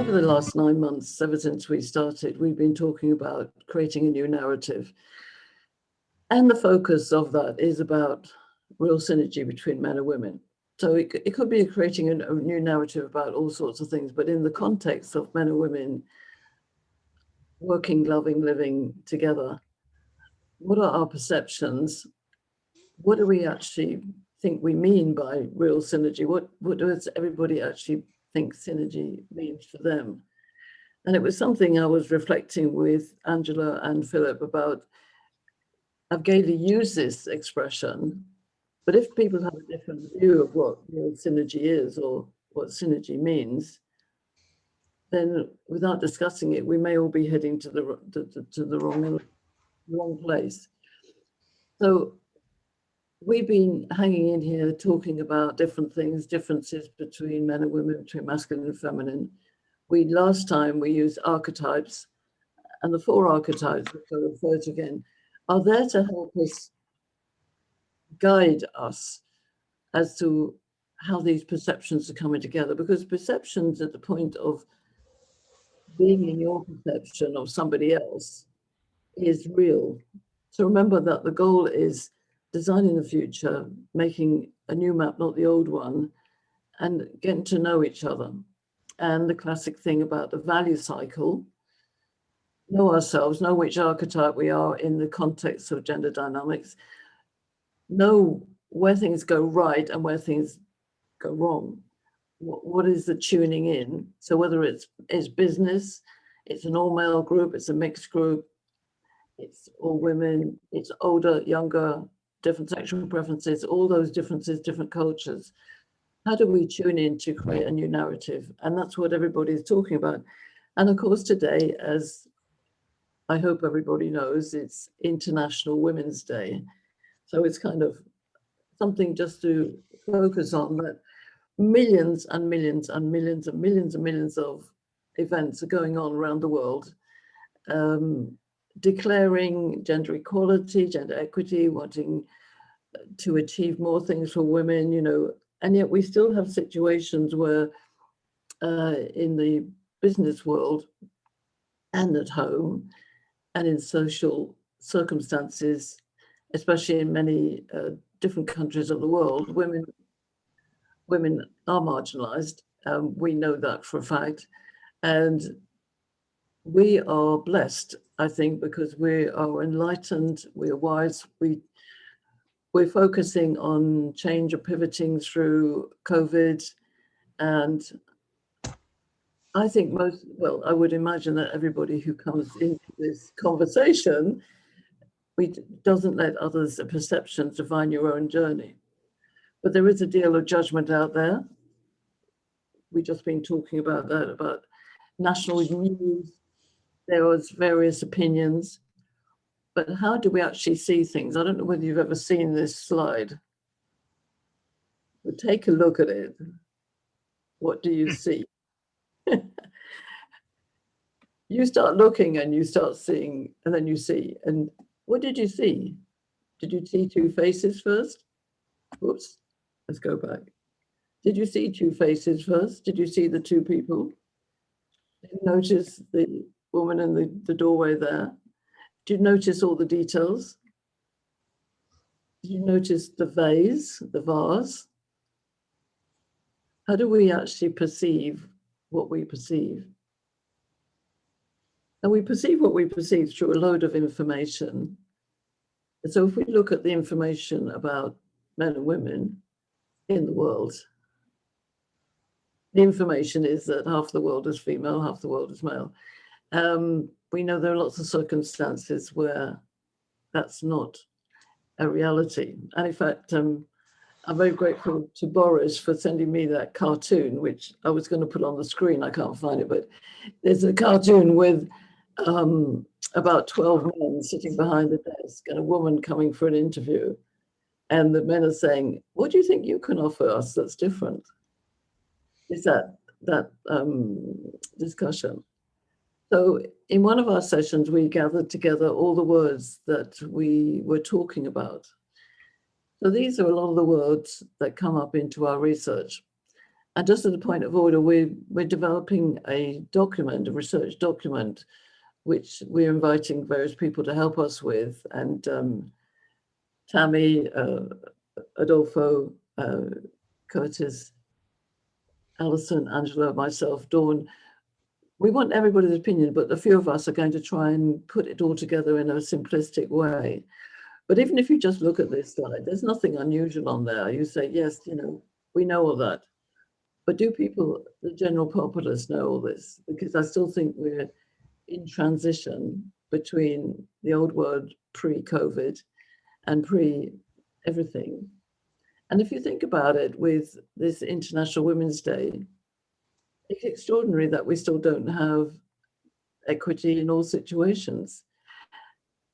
Over the last 9 months, ever since we started, we've been talking about creating a new narrative. And the focus of that is about real synergy between men and women. So it could be creating a new narrative about all sorts of things, but in the context of men and women working, loving, living together, what are our perceptions? What do we actually think we mean by real synergy? What does everybody actually think synergy means for them? And it was something I was reflecting with Angela and Philip about. I've gaily used this expression, but if people have a different view of what real synergy is or what synergy means, then without discussing it, we may all be heading to the wrong place. So we've been hanging in here talking about different things, differences between men and women, between masculine and feminine. Last time we used archetypes, and the 4 archetypes, which I'll refer to again, are there to help us guide us as to how these perceptions are coming together, because perceptions at the point of being in your perception of somebody else is real. So remember that the goal is designing the future, making a new map, not the old one, and getting to know each other. And the classic thing about the value cycle, know ourselves, know which archetype we are in the context of gender dynamics, know where things go right and where things go wrong. What is the tuning in? So whether it's business, it's an all-male group, it's a mixed group, it's all women, it's older, younger, different sexual preferences, all those differences, different cultures. How do we tune in to create a new narrative? And that's what everybody is talking about. And of course, today, as I hope everybody knows, it's International Women's Day. So it's kind of something just to focus on, that millions and millions and millions and millions and millions of events are going on around the world, declaring gender equality, gender equity, wanting to achieve more things for women, and yet we still have situations where in the business world and at home and in social circumstances, especially in many different countries of the world, women are marginalized. We know that for a fact. And we are blessed, I think, because we are enlightened, we are wise, we're focusing on change or pivoting through COVID. And I think I would imagine that everybody who comes into this conversation, doesn't let others' perceptions define your own journey. But there is a deal of judgment out there. We've just been talking about that, about national news. There was various opinions. But how do we actually see things? I don't know whether you've ever seen this slide. But take a look at it. What do you see? You start looking and you start seeing, and then you see. And what did you see? Did you see 2 faces first? Whoops, let's go back. Did you see 2 faces first? Did you see the 2 people? Did you notice the woman in the doorway there? Did you notice all the details? Did you notice the vase? How do we actually perceive what we perceive? And we perceive what we perceive through a load of information. And so if we look at the information about men and women in the world, the information is that half the world is female, half the world is male. We know there are lots of circumstances where that's not a reality. And in fact, I'm very grateful to Boris for sending me that cartoon, which I was going to put on the screen. I can't find it, but there's a cartoon with about 12 men sitting behind a desk and a woman coming for an interview. And the men are saying, what do you think you can offer us that's different? Is that discussion. So in one of our sessions, we gathered together all the words that we were talking about. So these are a lot of the words that come up into our research. And just as a point of order, we're developing a document, a research document, which we're inviting various people to help us with. And Tammy, Adolfo, Curtis, Alison, Angela, myself, Dawn, we want everybody's opinion, but a few of us are going to try and put it all together in a simplistic way. But even if you just look at this slide, there's nothing unusual on there. You say, yes, we know all that. But do people, the general populace, know all this? Because I still think we're in transition between the old world pre-COVID and pre-everything. And if you think about it, with this International Women's Day, it's extraordinary that we still don't have equity in all situations.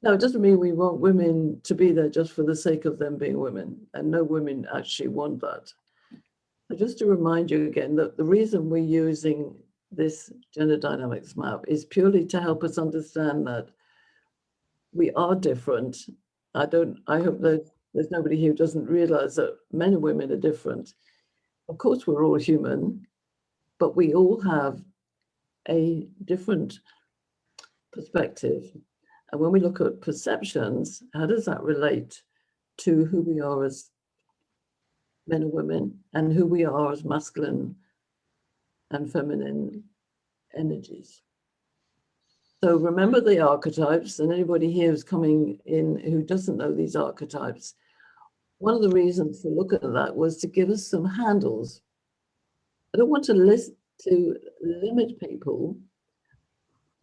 Now, it doesn't mean we want women to be there just for the sake of them being women, and no women actually want that. But just to remind you again that the reason we're using this gender dynamics map is purely to help us understand that we are different. I hope that there's nobody here who doesn't realize that men and women are different. Of course, we're all human, but we all have a different perspective. And when we look at perceptions, how does that relate to who we are as men and women and who we are as masculine and feminine energies? So remember the archetypes, and anybody here who's coming in who doesn't know these archetypes, one of the reasons for looking at that was to give us some handles. I don't want to limit people.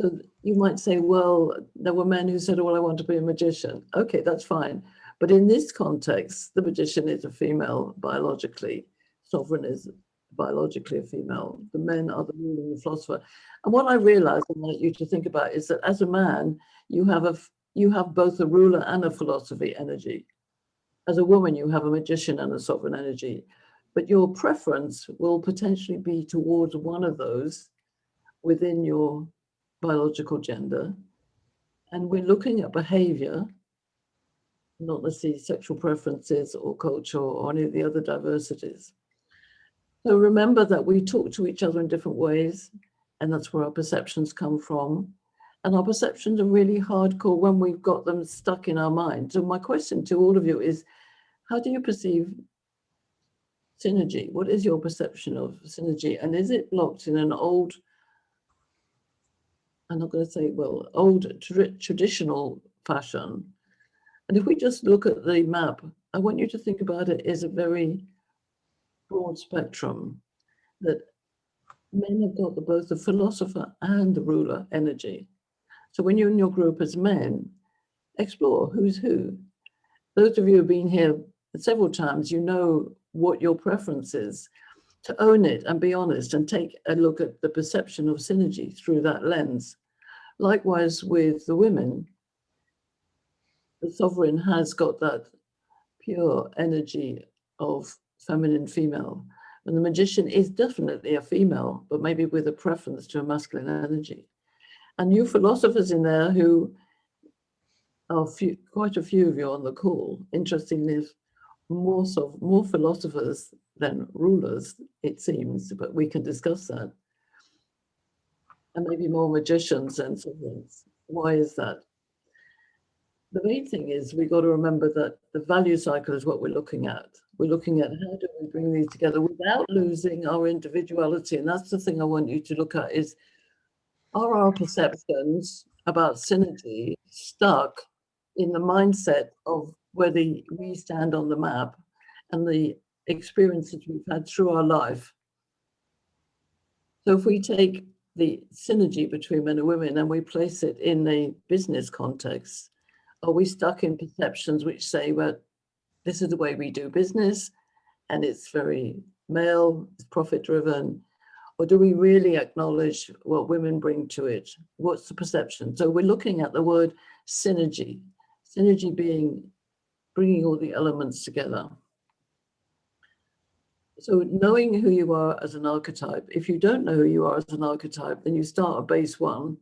So you might say, well, there were men who said, well, I want to be a magician. Okay, that's fine. But in this context, the magician is a female biologically. Sovereign is biologically a female. The men are the ruler and the philosopher. And what I realized I'd like you to think about is that as a man, you have both a ruler and a philosophy energy. As a woman, you have a magician and a sovereign energy. But your preference will potentially be towards one of those within your biological gender. And we're looking at behavior, not necessarily sexual preferences or culture or any of the other diversities. So remember that we talk to each other in different ways, and that's where our perceptions come from. And our perceptions are really hardcore when we've got them stuck in our mind. So my question to all of you is, how do you perceive synergy? What is your perception of synergy? And is it locked in an old, I'm not going to say, well, old traditional fashion? And if we just look at the map, I want you to think about it as a very broad spectrum, that men have got both the philosopher and the ruler energy. So when you're in your group as men, explore who's who. Those of you who've been here several times, you know what your preference is. To own it and be honest and take a look at the perception of synergy through that lens. Likewise with the women, the sovereign has got that pure energy of feminine female. And the magician is definitely a female, but maybe with a preference to a masculine energy. And you philosophers in there who are quite a few of you on the call, interestingly, more philosophers than rulers, it seems, but we can discuss that. And maybe more magicians than sovereigns. Why is that? The main thing is we got to remember that the value cycle is what we're looking at. We're looking at how do we bring these together without losing our individuality. And that's the thing I want you to look at is, are our perceptions about synergy stuck in the mindset of whether we stand on the map and the experiences we've had through our life? So if we take the synergy between men and women and we place it in a business context, are we stuck in perceptions which say, well, this is the way we do business and it's very male, it's profit driven? Or do we really acknowledge what women bring to it? What's the perception? So we're looking at the word synergy, synergy being bringing all the elements together. So knowing who you are as an archetype, if you don't know who you are as an archetype, then you start at base one.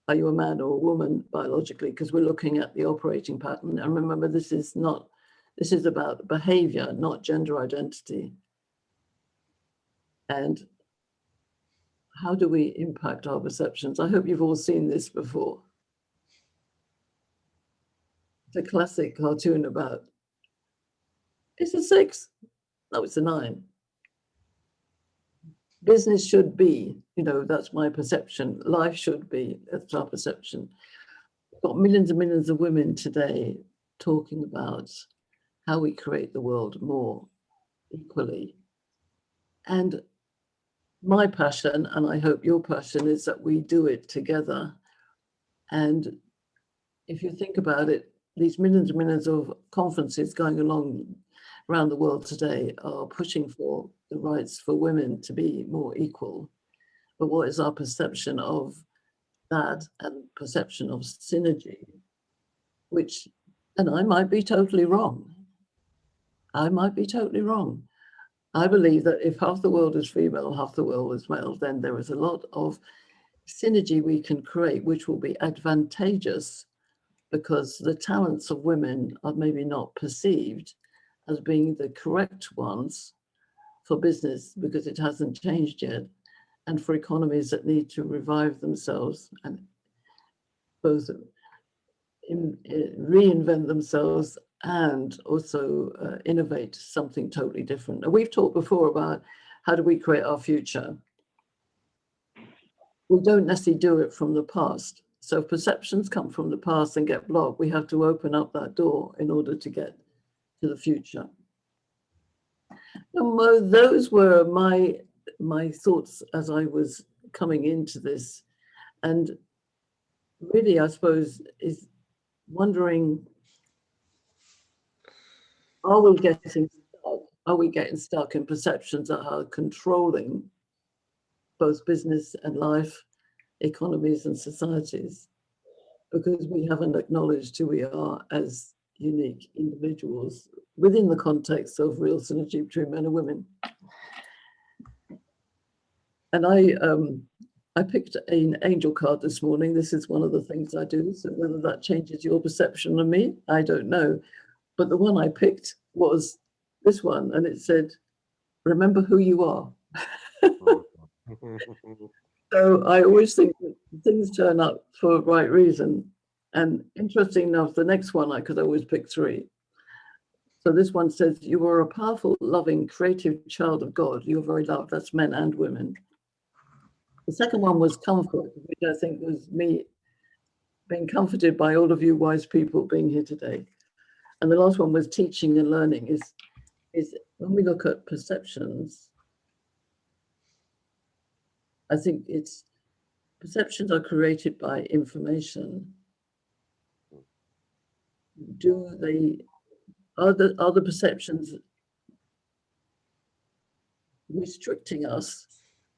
Are you a man or a woman biologically? Because we're looking at the operating pattern. And remember, this is about behavior, not gender identity. And how do we impact our perceptions? I hope you've all seen this before. It's a classic cartoon about, it's a 6. No, it's a 9. Business should be, that's my perception. Life should be, that's our perception. We've got millions and millions of women today talking about how we create the world more equally. And my passion, and I hope your passion, is that we do it together. And if you think about it, these millions and millions of conferences going along around the world today are pushing for the rights for women to be more equal. But what is our perception of that and perception of synergy, which, and I might be totally wrong. I might be totally wrong. I believe that if half the world is female, half the world is male, then there is a lot of synergy we can create, which will be advantageous because the talents of women are maybe not perceived as being the correct ones for business because it hasn't changed yet, and for economies that need to revive themselves and both reinvent themselves and also innovate something totally different. And we've talked before about how do we create our future. We don't necessarily do it from the past. So if perceptions come from the past and get blocked, we have to open up that door in order to get to the future. And those were my thoughts as I was coming into this. And really, I suppose, is wondering, are we getting stuck? Are we getting stuck in perceptions that are controlling both business and life, economies and societies? Because we haven't acknowledged who we are as unique individuals within the context of real synergy between men and women. And I picked an angel card this morning. This is one of the things I do. So whether that changes your perception of me, I don't know. But the one I picked was this one, and it said, remember who you are. So I always think that things turn up for the right reason. And interesting enough, the next one, I could always pick 3. So this one says, you are a powerful, loving, creative child of God. You're very loved. That's men and women. The second one was comfort, which I think was me being comforted by all of you wise people being here today. And the last one was teaching and learning. Is when we look at perceptions, I think it's perceptions are created by information. Are the perceptions restricting us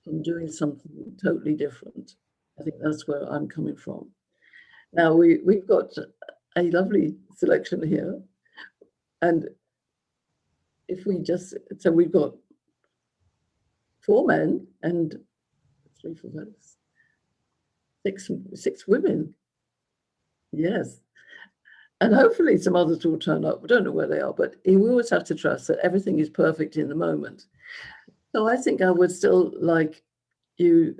from doing something totally different? I think that's where I'm coming from. Now we've got a lovely selection here, and if we just, so we've got 4 men and 3, 4, 5, 6 women. Yes. And hopefully some others will turn up. We don't know where they are, but we always have to trust that everything is perfect in the moment. So I think I would still like you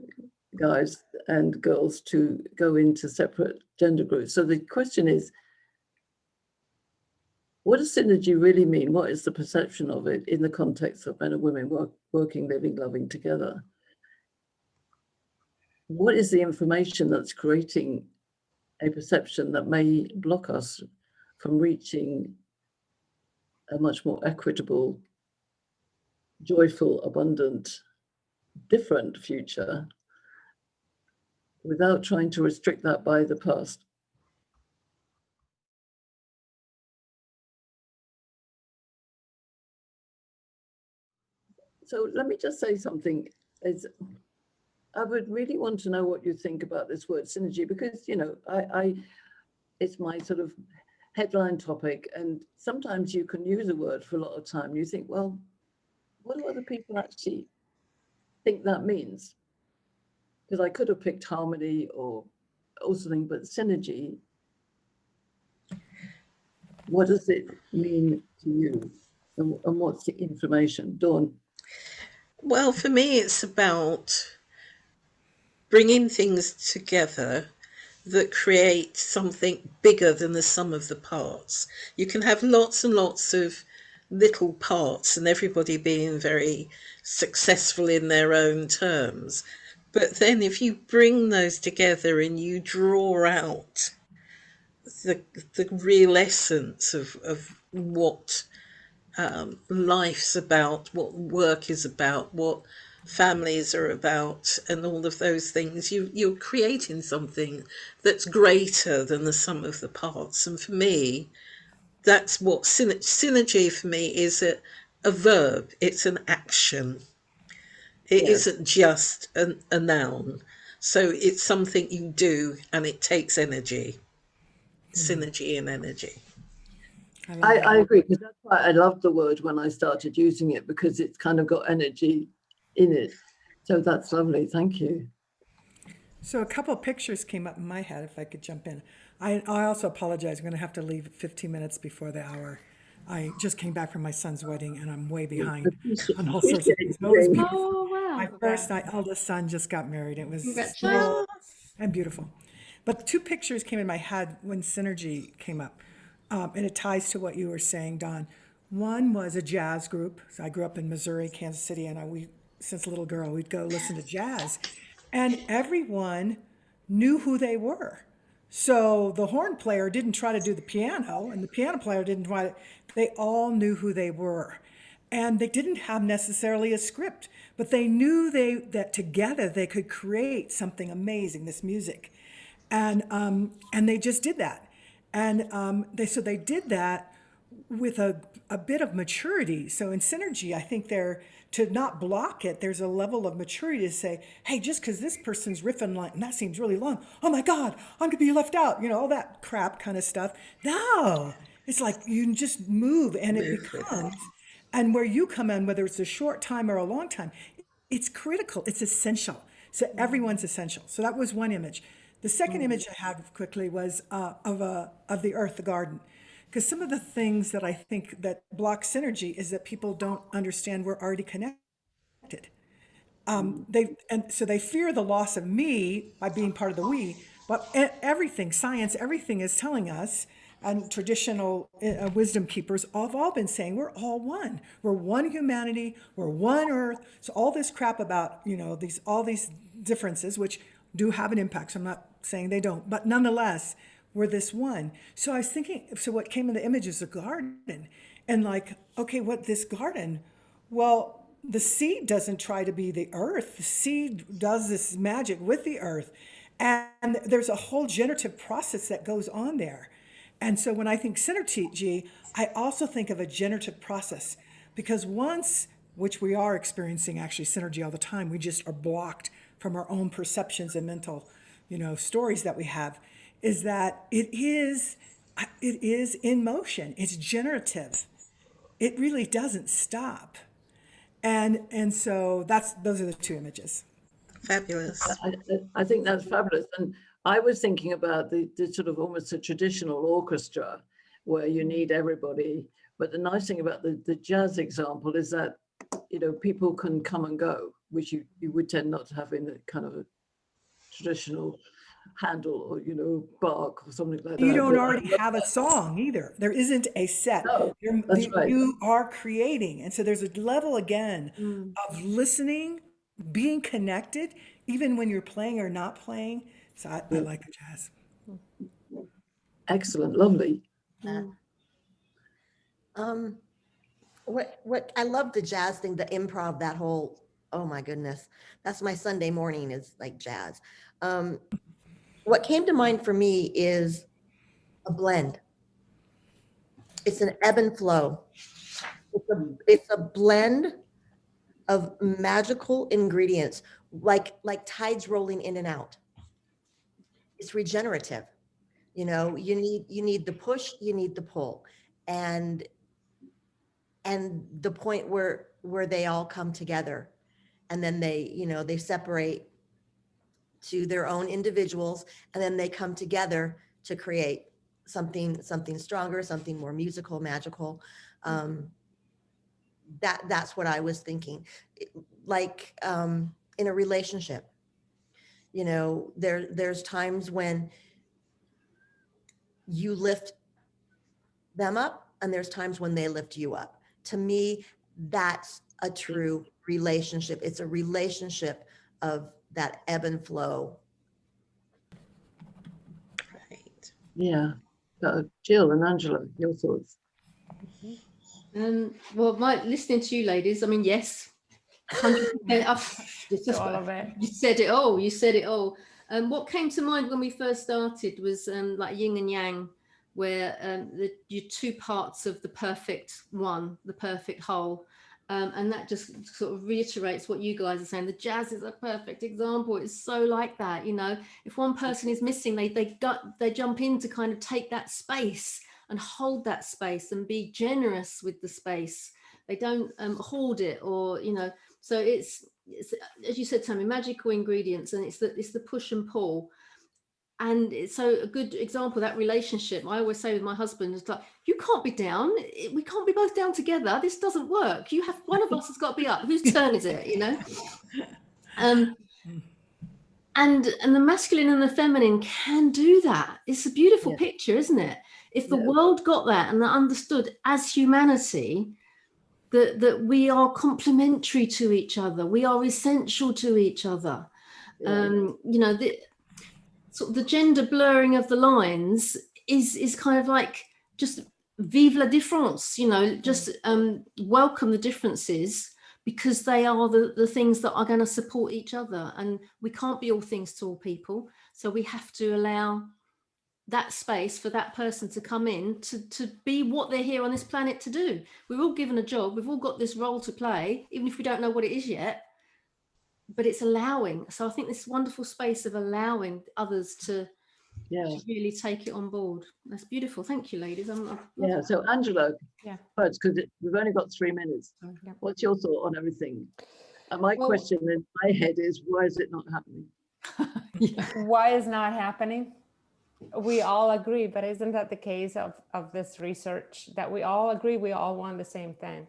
guys and girls to go into separate gender groups. So the question is, what does synergy really mean? What is the perception of it in the context of men and women working, living, loving together? What is the information that's creating a perception that may block us from reaching a much more equitable, joyful, abundant, different future without trying to restrict that by the past? So let me just say something. I would really want to know what you think about this word synergy, because, it's my sort of headline topic. And sometimes you can use a word for a lot of time. You think, well, what do other people actually think that means? Because I could have picked harmony or something, but synergy, what does it mean to you? And what's the information? Dawn? Well, for me, it's about bringing things together that create something bigger than the sum of the parts. You can have lots and lots of little parts and everybody being very successful in their own terms. But then if you bring those together and you draw out the, the real essence of what life's about, what work is about, what families are about, and all of those things, you're creating something that's greater than the sum of the parts. And for me, that's what synergy for me is a verb, it's an action. It Yes. isn't just a noun. So it's something you do and it takes energy, synergy and energy. I love I that. agree, because that's why I loved the word when I started using it, because it's kind of got energy in it. So that's lovely. Thank you. So a couple of pictures came up in my head, if I could jump in. I also apologize. I'm going to have to leave 15 minutes before the hour. I just came back from my son's wedding and I'm way behind on all sorts of Appreciate things. But it was you. beautiful. Oh, wow. My eldest son just got married. It was Congratulations. and beautiful. But two pictures came in my head when synergy came up. And it ties to what you were saying, Don. One was a jazz group. So I grew up in Missouri, Kansas City, and since a little girl, we'd go listen to jazz. And everyone knew who they were. So the horn player didn't try to do the piano, and the piano player didn't try to, they all knew who they were. And they didn't have necessarily a script, but they knew that together they could create something amazing, this music. And they just did that. And they did that with a bit of maturity. So in synergy, I think to not block it, there's a level of maturity to say, hey, just because this person's riffing like, and that seems really long, oh my God, I'm gonna be left out, all that crap kind of stuff. No, it's like you can just move and it Move with it. becomes, and where you come in, whether it's a short time or a long time, it's critical, it's essential. So everyone's essential. So that was one image. The second image I had quickly was of the earth, the garden. Because some of the things that I think that block synergy is that people don't understand we're already connected. So they fear the loss of me by being part of the we, but everything, science, everything is telling us, and traditional wisdom keepers have all been saying we're all one. We're one humanity. We're one earth. So all this crap about all these differences, which do have an impact. So I'm not saying they don't, but nonetheless, we're this one. So I was thinking. So what came in the image is a garden, and like, okay, what this garden? Well, the seed doesn't try to be the earth. The seed does this magic with the earth. And there's a whole generative process that goes on there. And so when I think synergy, I also think of a generative process because which we are experiencing actually synergy all the time, we just are blocked from our own perceptions and mental, stories that we have, is that it is in motion. It's generative. It really doesn't stop. And so those are the two images. Fabulous. I think that's fabulous. And I was thinking about the sort of almost a traditional orchestra where you need everybody. But the nice thing about the jazz example is that, people can come and go, which you would tend not to have in a kind of a traditional Handel or, Bach or something like You that. don't But already have a song either. There isn't a set. no, that's right. You are creating. And so there's a level again Mm. of listening, being connected, even when you're playing or not playing. So I like the jazz. Excellent, lovely. Mm. Um, what I love the jazz thing, the improv, that whole, oh my goodness, that's my Sunday morning is like jazz. What came to mind for me is a blend. It's an ebb and flow. It's a blend of magical ingredients, like tides rolling in and out. It's regenerative. You need the push, you need the pull, and the point where they all come together, and then they separate to their own individuals, and then they come together to create something stronger, something more musical, magical. That's what I was thinking. Like in a relationship, you know, there's times when you lift them up and there's times when they lift you up. To me, that's a true relationship. It's a relationship of that ebb and flow. Right. Yeah. Jill and Angela, your thoughts? Well, listening to you ladies, I mean, yes, 100%. All of it. You said it all. You said it all. What came to mind when we first started was like yin and yang, where your two parts of the perfect one, the perfect whole. And that just sort of reiterates what you guys are saying. The jazz is a perfect example. It's so like that, you know. If one person is missing, they jump in to kind of take that space and hold that space and be generous with the space. They don't hoard it, or, you know. So it's as you said, Tammy, magical ingredients, and it's the push and pull. And so a good example, that relationship, I always say with my husband, is like, you can't be down. We can't be both down together. This doesn't work. You have, one of us has got to be up. Whose turn is it, you know? And the masculine and the feminine can do that. It's a beautiful picture, isn't it? If the world got that and they understood as humanity that we are complementary to each other, we are essential to each other. You know, sort of the gender blurring of the lines is kind of like just vive la différence, you know, just welcome the differences, because they are the things that are going to support each other. And we can't be all things to all people. So we have to allow that space for that person to come in to be what they're here on this planet to do. We're all given a job. We've all got this role to play, even if we don't know what it is yet. But it's allowing. So I think this wonderful space of allowing others to really take it on board. That's beautiful. Thank you, ladies. So Angela, Yeah. first, because we've only got 3 minutes. Yeah. What's your thought on everything? And my question in my head is, why is it not happening? Why is not happening? We all agree, but isn't that the case of this research, that we all agree, we all want the same thing?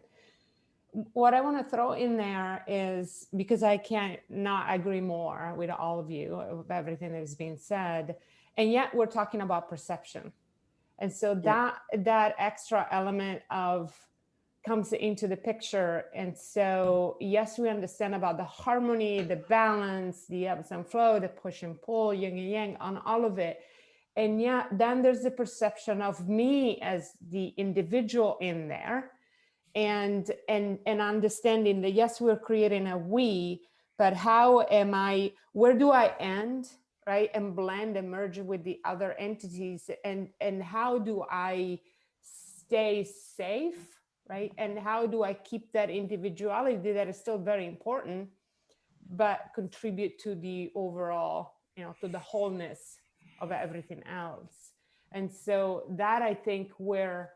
What I want to throw in there is, because I can't not agree more with all of you of everything that is being said, and yet we're talking about perception. And so that extra element of comes into the picture. And so, yes, we understand about the harmony, the balance, the ebbs and flow, the push and pull, yin and yang, on all of it. And yet then there's the perception of me as the individual in there. And understanding that, yes, we're creating a we, but how am I, where do I end, right? And blend and merge with the other entities, and how do I stay safe, right? And how do I keep that individuality that is still very important, but contribute to the overall, you know, to the wholeness of everything else. And so that, I think, where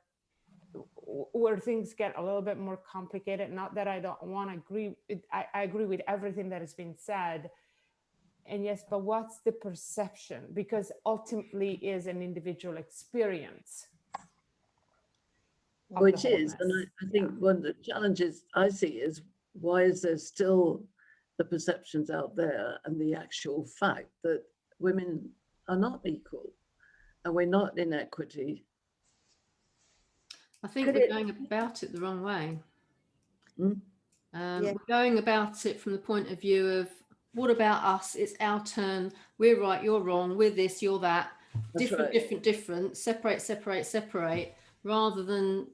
things get a little bit more complicated. Not that I don't want to agree. I agree with everything that has been said. And yes, but what's the perception? Because ultimately is an individual experience. Which is, and I think one of the challenges I see is, why is there still the perceptions out there and the actual fact that women are not equal and we're not in equity? I think we're going about it the wrong way. We're going about it from the point of view of, what about us? It's our turn. We're right, you're wrong. We're this, you're that. Different. Separate, rather than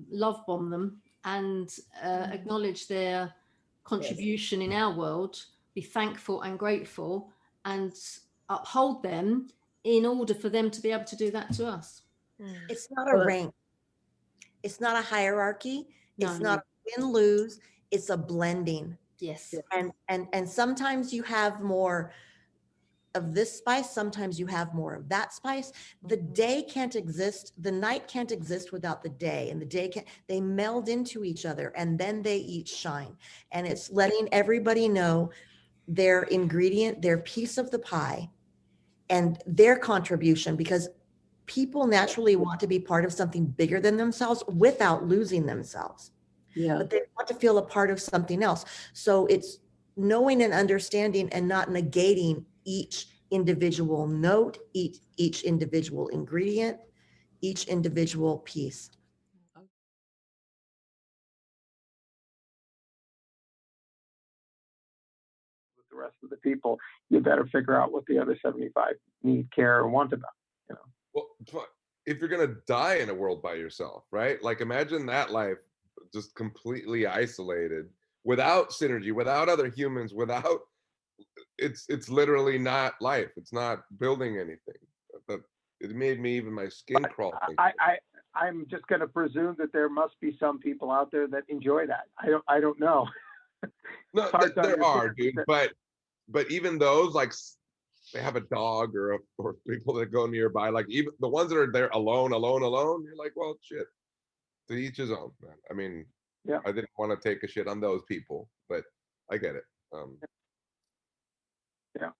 love bomb them and acknowledge their contribution in our world, be thankful and grateful, and uphold them in order for them to be able to do that to us. It's not a rank. It's not a hierarchy. It's not a win-lose. It's a blending. Yes. And sometimes you have more of this spice. Sometimes you have more of that spice. The day can't exist. The night can't exist without the day, and the day can't. They meld into each other, and then they each shine. And it's letting everybody know their ingredient, their piece of the pie, and their contribution, because people naturally want to be part of something bigger than themselves without losing themselves. But they want to feel a part of something else. So it's knowing and understanding and not negating each individual note, each individual ingredient, each individual piece. With the rest of the people, you better figure out what the other 75 need, care, or want about, you know. Well, if you're gonna die in a world by yourself, right? Like imagine that life just completely isolated, without synergy, without other humans, without it's literally not life. It's not building anything. But it made me even my skin crawl. I'm just going to presume that there must be some people out there that enjoy that. I don't know. No, there are, dude. But even those, like, they have a dog or people that go nearby. Like even the ones that are there alone. You're like, well, shit. To each his own, man. I mean, yeah. I didn't want to take a shit on those people, but I get it. Yeah.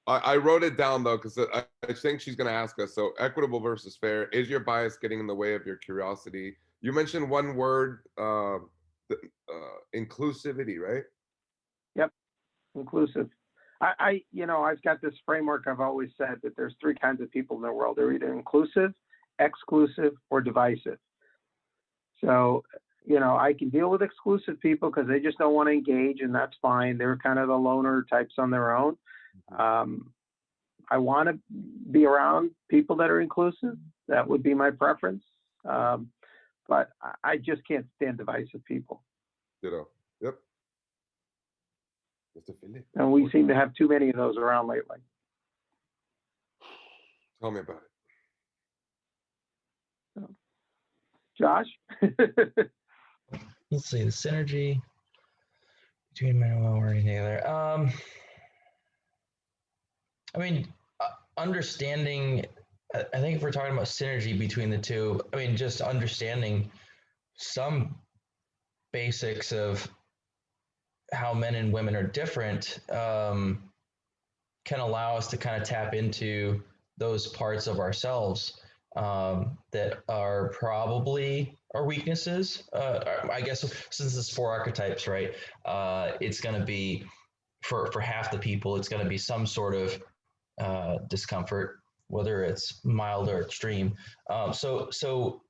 I wrote it down though, because I think she's going to ask us. So, equitable versus fair. Is your bias getting in the way of your curiosity? You mentioned one word, inclusivity, right? Yep, inclusive. I've got this framework. I've always said that there's three kinds of people in the world. They're either inclusive, exclusive, or divisive. So, I can deal with exclusive people because they just don't want to engage, and that's fine. They're kind of the loner types on their own. I want to be around people that are inclusive. That would be my preference. But I just can't stand divisive people. Yep. And we seem to have too many of those around lately. Tell me about it. Josh? Let's see, the synergy between men and women working together. I mean, understanding, I think if we're talking about synergy between the two, I mean, just understanding some basics of how men and women are different can allow us to kind of tap into those parts of ourselves that are probably our weaknesses. I guess since it's 4 archetypes, right? It's going to be for half the people, it's going to be some sort of discomfort, whether it's mild or extreme. So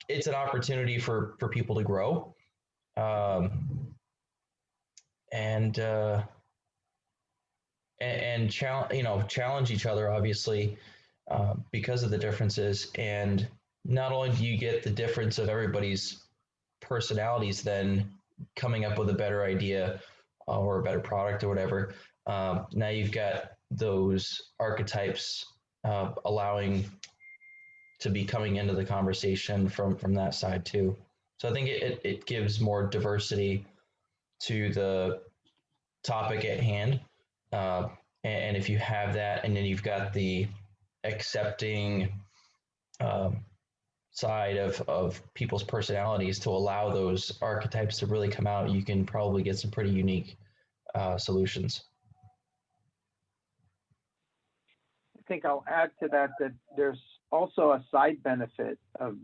it's an opportunity for people to grow, and challenge each other, obviously, because of the differences. And not only do you get the difference of everybody's personalities, then coming up with a better idea or a better product or whatever, now you've got those archetypes allowing to be coming into the conversation from that side too. So I think it gives more diversity to the topic at hand. And if you have that, and then you've got the accepting side of people's personalities to allow those archetypes to really come out, you can probably get some pretty unique solutions. I think I'll add to that there's also a side benefit of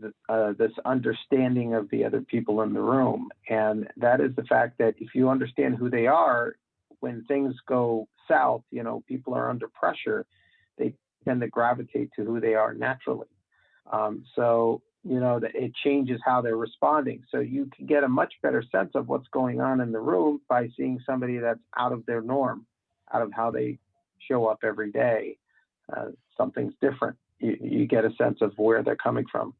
this understanding of the other people in the room. And that is the fact that if you understand who they are, when things go south, people are under pressure, they tend to gravitate to who they are naturally. So it changes how they're responding. So you can get a much better sense of what's going on in the room by seeing somebody that's out of their norm, out of how they show up every day. Something's different. You get a sense of where they're coming from.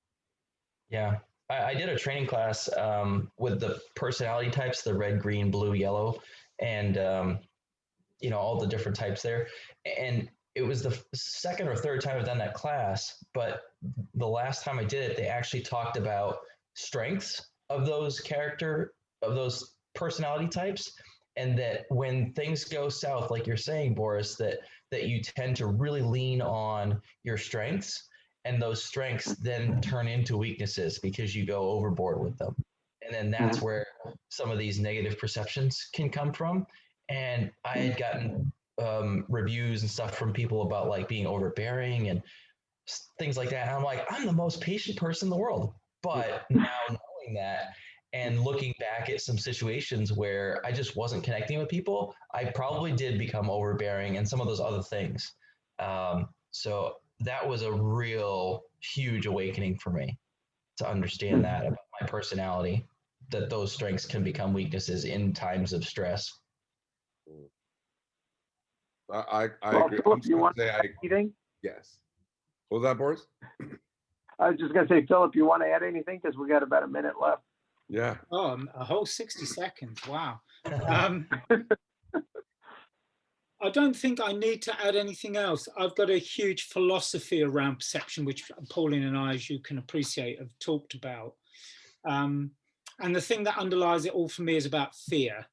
Yeah. I did a training class with the personality types, the red, green, blue, yellow, and all the different types there. And it was the second or third time I've done that class, but the last time I did it, they actually talked about strengths of those personality types, and that when things go south, like you're saying, Boris, that you tend to really lean on your strengths, and those strengths then turn into weaknesses because you go overboard with them. And then that's where some of these negative perceptions can come from. And I had gotten reviews and stuff from people about like being overbearing and things like that. And I'm like, I'm the most patient person in the world. But now knowing that, And looking back at some situations where I just wasn't connecting with people, I probably did become overbearing and some of those other things. So that was a real huge awakening for me to understand that about my personality, that those strengths can become weaknesses in times of stress. I Well, agree. I'm Philip, just you gonna want say to add anything? yes. What was that, Boris? I was just going to say, Philip, you want to add anything? Because we got about a minute left. Yeah. Oh, a whole 60 seconds. Wow. I don't think I need to add anything else. I've got a huge philosophy around perception, which Pauline and I, as you can appreciate, have talked about. And the thing that underlies it all for me is about fear.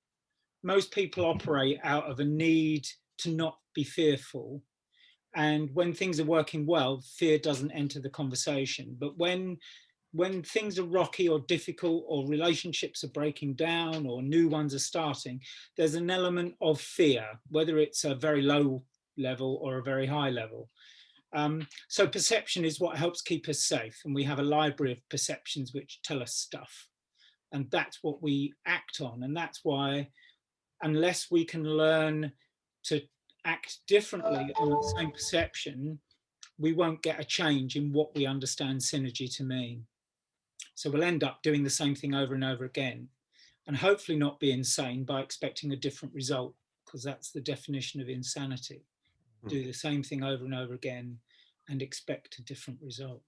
Most people operate out of a need to not be fearful. And when things are working well, fear doesn't enter the conversation. But when things are rocky or difficult, or relationships are breaking down, or new ones are starting, there's an element of fear, whether it's a very low level or a very high level. So perception is what helps keep us safe. And we have a library of perceptions which tell us stuff. And that's what we act on. And that's why, unless we can learn to act differently on the same perception, we won't get a change in what we understand synergy to mean. So we'll end up doing the same thing over and over again, and hopefully not be insane by expecting a different result, because that's the definition of insanity. Do the same thing over and over again and expect a different result.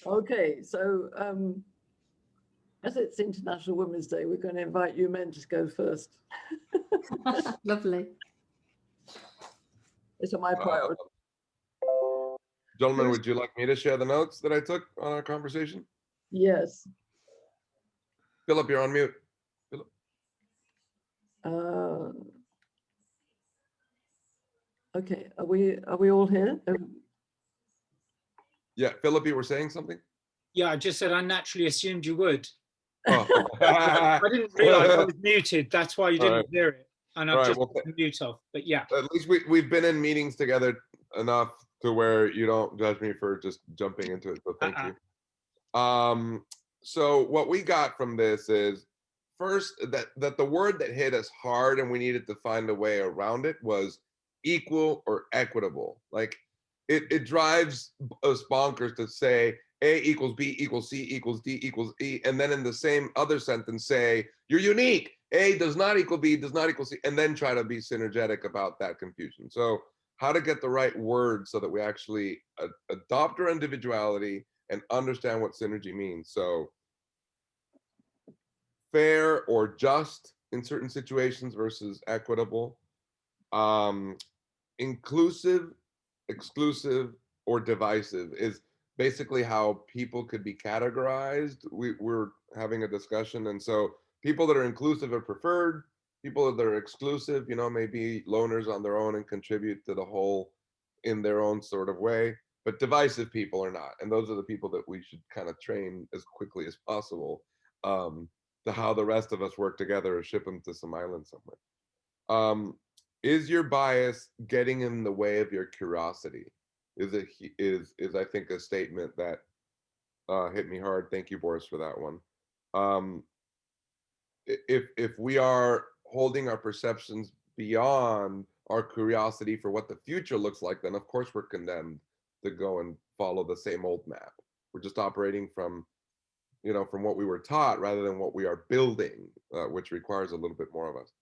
Okay, so as it's International Women's Day, we're going to invite you men to go first. Lovely. It's my priority. Gentlemen, would you like me to share the notes that I took on our conversation? Yes. Philip, you're on mute. Philip. Okay, are we all here? Yeah, Philip, you were saying something? Yeah, I just said I naturally assumed you would. Oh. I didn't realize I was muted. That's why you didn't Right. hear it. And I've Right, just well, put the mute off. But yeah. At least we've been in meetings together enough to where you don't judge me for just jumping into it. So thank you. So what we got from this is, first, that the word that hit us hard and we needed to find a way around it was equal or equitable. Like it drives us bonkers to say A equals B equals C equals D equals E, and then in the same other sentence say you're unique. A does not equal B, does not equal C, and then try to be synergetic about that confusion. So how to get the right words so that we actually adopt our individuality and understand what synergy means. So fair or just in certain situations versus equitable, inclusive, exclusive, or divisive is basically how people could be categorized. We're having a discussion, and so people that are inclusive are preferred. People that are exclusive, maybe loners on their own and contribute to the whole in their own sort of way. But divisive people are not, and those are the people that we should kind of train as quickly as possible to how the rest of us work together or ship them to some island somewhere. Is your bias getting in the way of your curiosity? Is I think a statement that hit me hard. Thank you, Boris, for that one. If we are holding our perceptions beyond our curiosity for what the future looks like, then of course we're condemned to go and follow the same old map. We're just operating from what we were taught rather than what we are building, which requires a little bit more of us.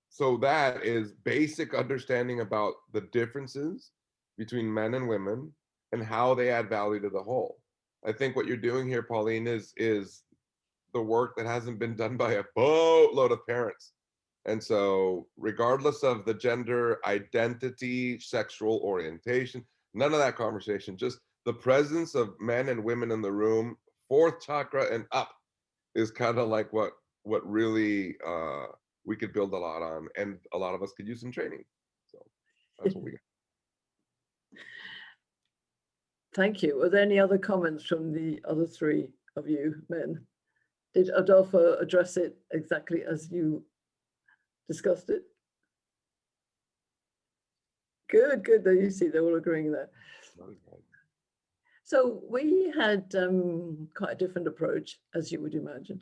So that is basic understanding about the differences between men and women and how they add value to the whole. I think what you're doing here, Pauline, is the work that hasn't been done by a boatload of parents. And so regardless of the gender identity, sexual orientation, none of that conversation, just the presence of men and women in the room, fourth chakra and up, is kind of like what really we could build a lot on, and a lot of us could use some training. So that's what we got. Thank you. Are there any other comments from the other three of you men? Did Adolfo address it exactly as you discussed it? Good. There you see, they're all agreeing there. So we had quite a different approach, as you would imagine.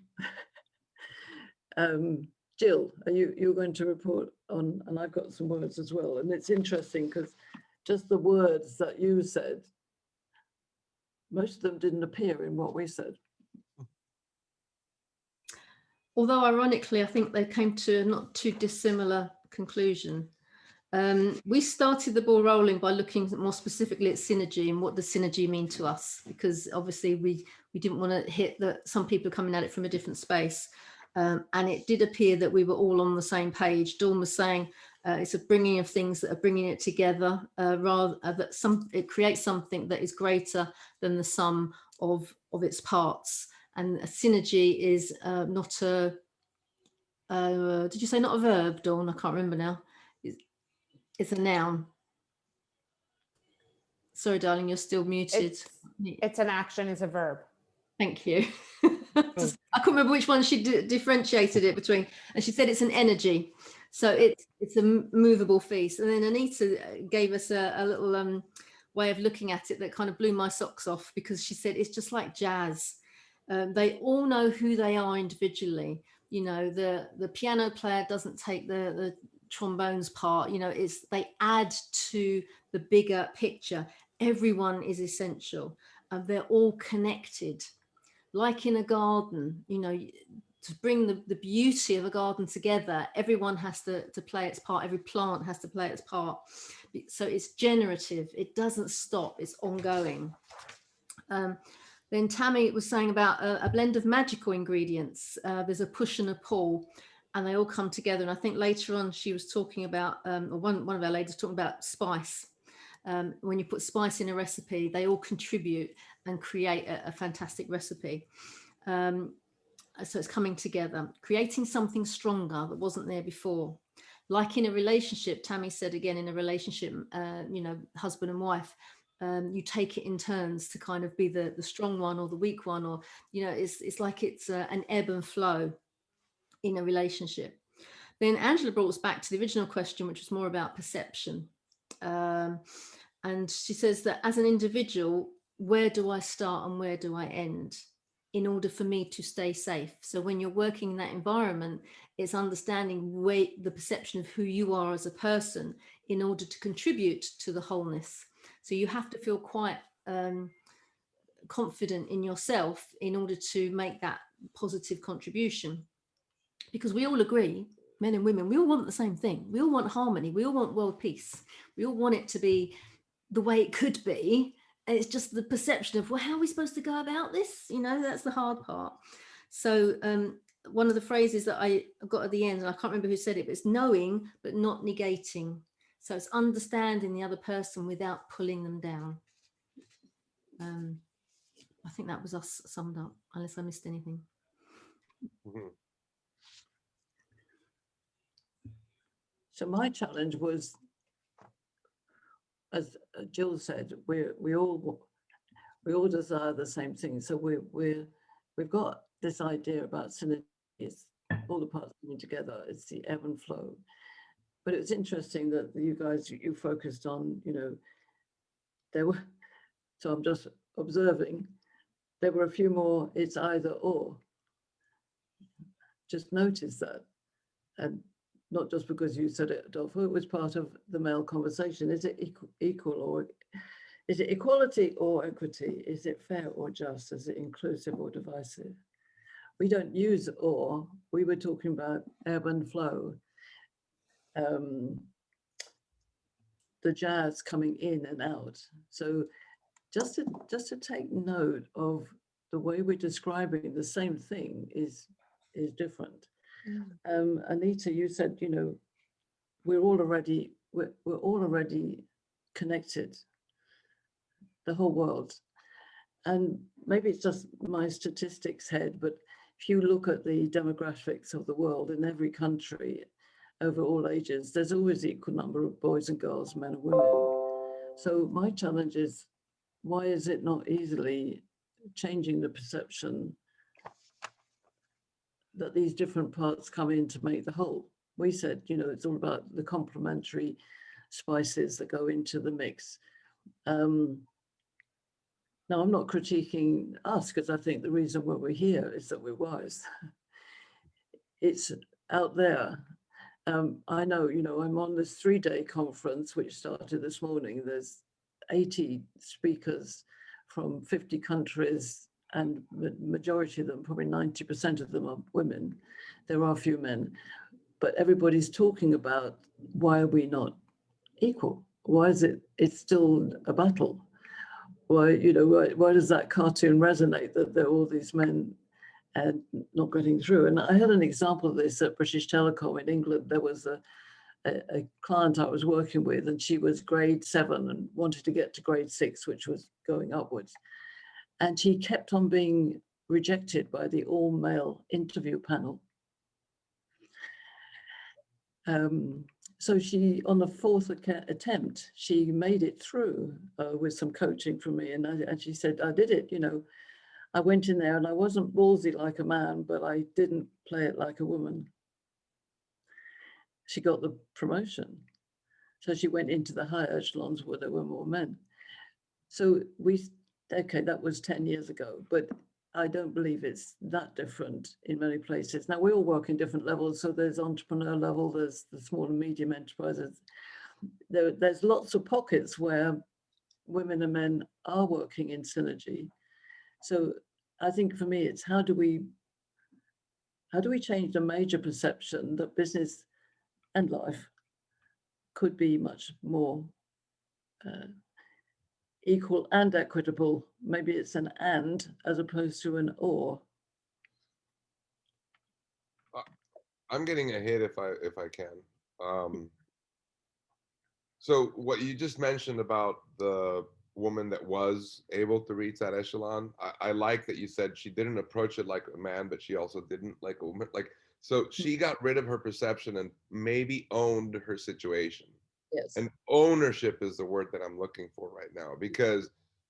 Jill, you're going to report on, and I've got some words as well. And it's interesting because just the words that you said, most of them didn't appear in what we said. Although ironically, I think they came to a not too dissimilar conclusion. We started the ball rolling by looking more specifically at synergy and what does synergy mean to us, because obviously we didn't want to hit that some people are coming at it from a different space. And it did appear that we were all on the same page. Dawn was saying it's a bringing of things that are bringing it together, rather that it creates something that is greater than the sum of its parts. And a synergy is not a, did you say not a verb, Dawn? I can't remember now. It's a noun. Sorry, darling, you're still muted. It's an action, it's a verb. Thank you. I couldn't remember which one she differentiated it between. And she said it's an energy. So it's a movable feast. And then Anita gave us a little way of looking at it that kind of blew my socks off, because she said it's just like jazz. They all know who they are individually. You know, the piano player doesn't take the trombones part, you know, they add to the bigger picture. Everyone is essential. They're all connected. Like in a garden, you know, to bring the beauty of a garden together, everyone has to play its part. Every plant has to play its part. So it's generative. It doesn't stop. It's ongoing. Then Tammy was saying about a blend of magical ingredients. There's a push and a pull, and they all come together. And I think later on she was talking about, or one of our ladies talking about spice. When you put spice in a recipe, they all contribute and create a fantastic recipe. So it's coming together, creating something stronger that wasn't there before. Like in a relationship, Tammy said again, in a relationship, you know, husband and wife, you take it in turns to kind of be the strong one or the weak one, or, you know, it's like it's an ebb and flow in a relationship. Then Angela brought us back to the original question, which was more about perception. And she says that as an individual, where do I start and where do I end in order for me to stay safe? So when you're working in that environment, it's understanding the perception of who you are as a person in order to contribute to the wholeness. So you have to feel quite confident in yourself in order to make that positive contribution. Because we all agree, men and women, we all want the same thing. We all want harmony. We all want world peace. We all want it to be the way it could be. And it's just the perception of, well, how are we supposed to go about this? You know, that's the hard part. So one of the phrases that I got at the end, and I can't remember who said it, but it's knowing, but not negating. So it's understanding the other person without pulling them down. I think that was us summed up, unless I missed anything. Mm-hmm. So my challenge was, as Jill said, we all desire the same thing. So we've got this idea about synergy, all the parts coming together. It's the ebb and flow. But it's interesting that you guys, you focused on, you know, there were, so I'm just observing, there were a few more, it's either or. Just notice that. And not just because you said it, Adolfo, it was part of the male conversation. Is it equal, or is it equality or equity? Is it fair or just? Is it inclusive or divisive? We don't use or, we were talking about ebb and flow. The jazz coming in and out. So just to take note of the way we're describing the same thing is different. Anita, you said, you know, we're all already connected, the whole world. And maybe it's just my statistics head, but if you look at the demographics of the world in every country over all ages, there's always equal number of boys and girls, men and women. So my challenge is, why is it not easily changing the perception that these different parts come in to make the whole? We said, you know, it's all about the complementary spices that go into the mix. Now, I'm not critiquing us, because I think the reason why we're here is that we're wise. It's out there. I know, I'm on this 3-day conference, which started this morning. There's 80 speakers from 50 countries, and the majority of them, probably 90% of them, are women. There are a few men, but everybody's talking about, why are we not equal? Why is it's still a battle? Why, why does that cartoon resonate, that there are all these men and not getting through? And I had an example of this at British Telecom in England. There was a client I was working with, and she was grade 7 and wanted to get to grade 6, which was going upwards. And she kept on being rejected by the all-male interview panel. So she, on the 4th attempt, she made it through with some coaching from me. And she said, I did it, I went in there and I wasn't ballsy like a man, but I didn't play it like a woman. She got the promotion. So she went into the higher echelons where there were more men. So okay, that was 10 years ago, but I don't believe it's that different in many places. Now, we all work in different levels. So there's entrepreneur level, there's the small and medium enterprises. There's lots of pockets where women and men are working in synergy. So I think for me, it's how do we change the major perception that business and life could be much more equal and equitable. Maybe it's an and as opposed to an or. I'm getting a hit if I can. So what you just mentioned about the woman that was able to reach that echelon, I like that you said she didn't approach it like a man, but she also didn't like a woman. So she got rid of her perception and maybe owned her situation. Yes. And ownership is the word that I'm looking for right now, because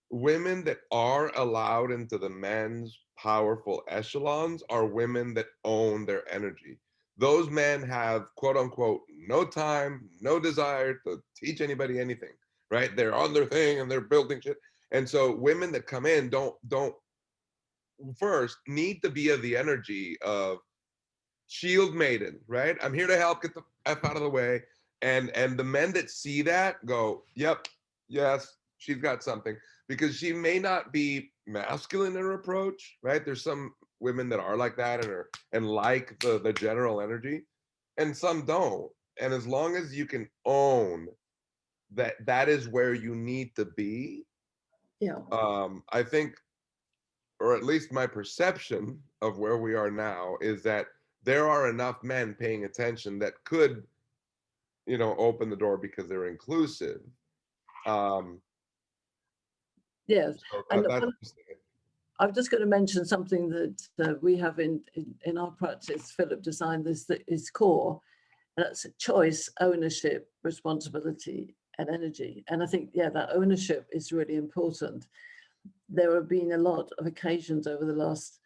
women that are allowed into the men's powerful echelons are women that own their energy. Those men have, quote unquote, no time, no desire to teach anybody anything, right? They're on their thing and they're building shit. And so women that come in don't first need to be of the energy of shield maiden, right? I'm here to help, get the F out of the way. And the men that see that go, yep, yes, she's got something, because she may not be masculine in her approach, right? There's some women that are like that and like the general energy, and some don't. And as long as you can own that is where you need to be, Yeah. I think, or at least my perception of where we are now, is that there are enough men paying attention that could, open the door because they're inclusive. Yes. So And that's I'm just going to mention something that we have in our practice. Philip designed this, that is core. And that's choice, ownership, responsibility, and energy. And I think, that ownership is really important. There have been a lot of occasions over the last,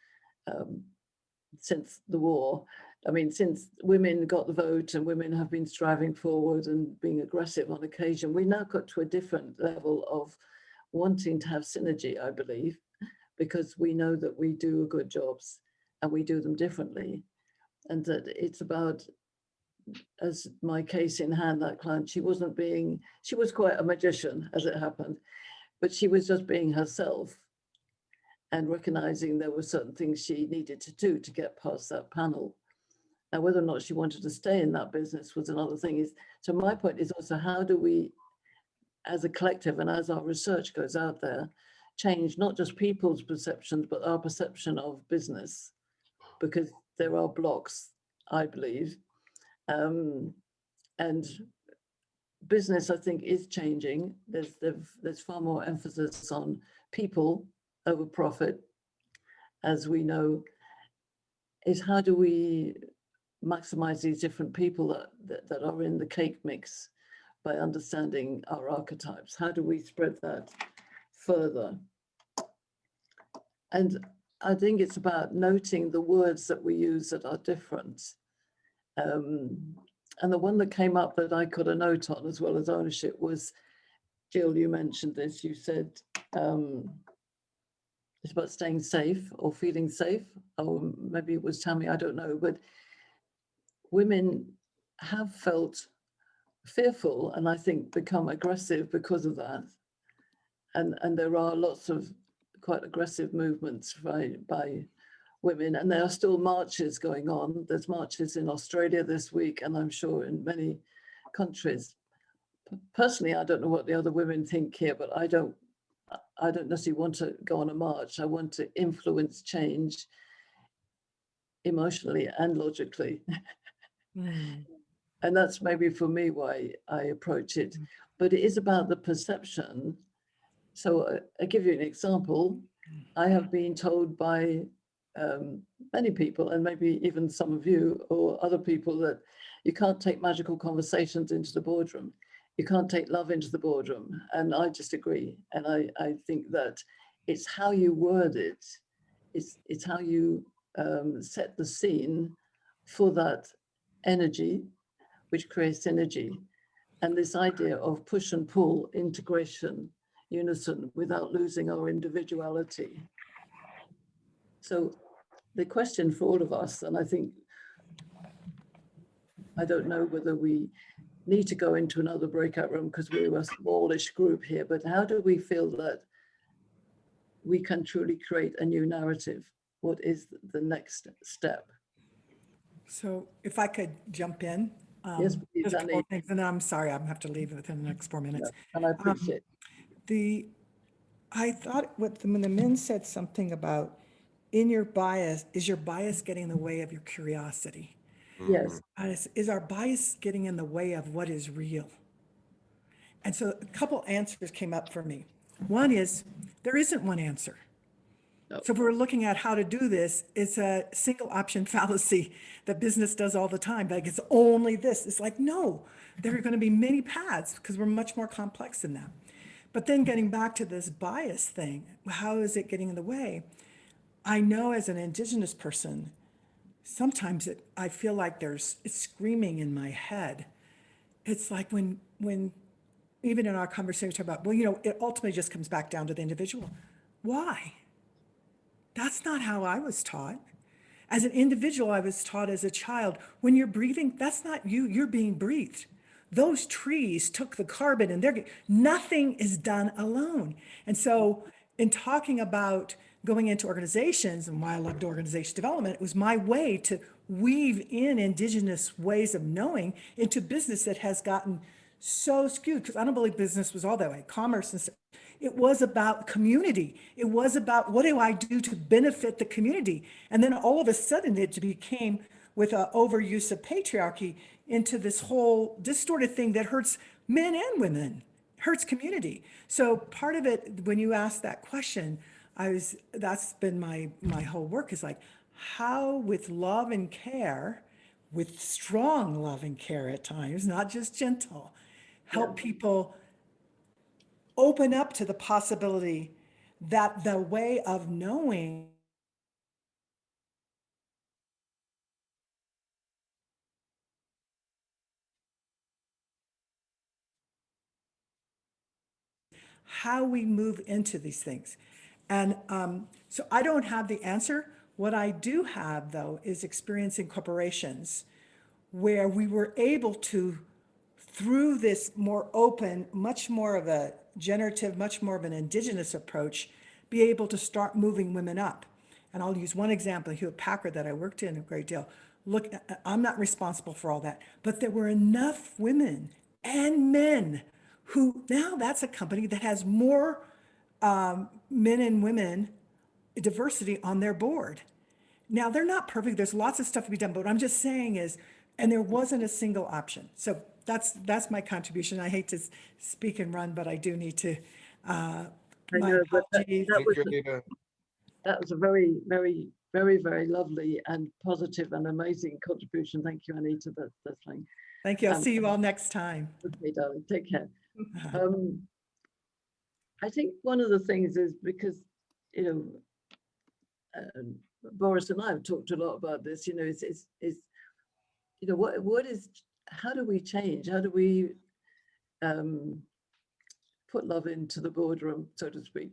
since the war. I mean, since women got the vote and women have been striving forward and being aggressive on occasion, we now got to a different level of wanting to have synergy, I believe, because we know that we do good jobs and we do them differently. And that it's about, as my case in hand, that client, she was quite a magician, as it happened, but she was just being herself and recognizing there were certain things she needed to do to get past that panel. Now, whether or not she wanted to stay in that business was another thing. So my point is also, how do we, as a collective and as our research goes out there, change not just people's perceptions, but our perception of business, because there are blocks, I believe. And business, I think, is changing. There's far more emphasis on people over profit, as we know. Is how do we maximize these different people that are in the cake mix by understanding our archetypes? How do we spread that further? And I think it's about noting the words that we use that are different. And the one that came up that I got a note on, as well as ownership, was, Jill, you mentioned this, you said, it's about staying safe or feeling safe, or maybe it was Tammy, I don't know, but women have felt fearful and I think become aggressive because of that. And there are lots of quite aggressive movements by women, and there are still marches going on. There's marches in Australia this week, and I'm sure in many countries. Personally, I don't know what the other women think here, but I don't necessarily want to go on a march. I want to influence change emotionally and logically. And that's maybe for me why I approach it. But it is about the perception. So I'll give you an example. I have been told by many people, and maybe even some of you or other people, that you can't take magical conversations into the boardroom. You can't take love into the boardroom. And I disagree. And I think that it's how you word it. It's how you set the scene for that energy, which creates synergy. And this idea of push and pull, integration, unison, without losing our individuality. So the question for all of us, and I think, I don't know whether we need to go into another breakout room because we're a smallish group here, but how do we feel that we can truly create a new narrative? What is the next step? So if I could jump in, Yes, please, just a couple Annie. of things, and then I'm sorry, I'm gonna have to leave within the next 4 minutes. And I appreciate I thought when the men said something about in your bias, is your bias getting in the way of your curiosity? Yes. Is our bias getting in the way of what is real? And so a couple answers came up for me. One is there isn't one answer. So if we're looking at how to do this, it's a single option fallacy that business does all the time. Like it's only this. It's like, no, there are going to be many paths because we're much more complex than that. But then getting back to this bias thing, how is it getting in the way? I know as an Indigenous person, sometimes I feel like it's screaming in my head. It's like when even in our conversation, we talk about, well, it ultimately just comes back down to the individual. Why? That's not how I was taught. As an individual, I was taught as a child, when you're breathing, that's not you, you're being breathed. Those trees took the carbon and nothing is done alone. And so in talking about going into organizations and why I loved organization development, it was my way to weave in Indigenous ways of knowing into business that has gotten so skewed, because I don't believe business was all that way. Commerce and stuff. It was about community. It was about what do I do to benefit the community? And then all of a sudden it became, with an overuse of patriarchy, into this whole distorted thing that hurts men and women, hurts community. So part of it, when you ask that question, that's been my whole work, is like, how with love and care, with strong love and care at times, not just gentle, help people open up to the possibility that the way of knowing how we move into these things. And so I don't have the answer. What I do have, though, is experience in corporations where we were able to, through this more open, much more of a generative, much more of an Indigenous approach, be able to start moving women up. And I'll use one example, Hewlett Packard, that I worked in a great deal. Look, I'm not responsible for all that, but there were enough women and men who, now that's a company that has more men and women diversity on their board. Now, they're not perfect. There's lots of stuff to be done, but what I'm just saying is, and there wasn't a single option. So that's my contribution. I hate to speak and run, but I do need to. I My know, but apologies. that was a very, very, very, very lovely and positive and amazing contribution. Thank you, Anita. That's fine. Thank you. I'll see you all next time. Okay, darling. Take care. I think one of the things is because, Boris and I have talked a lot about this, what is, how do we change? How do we put love into the boardroom, so to speak?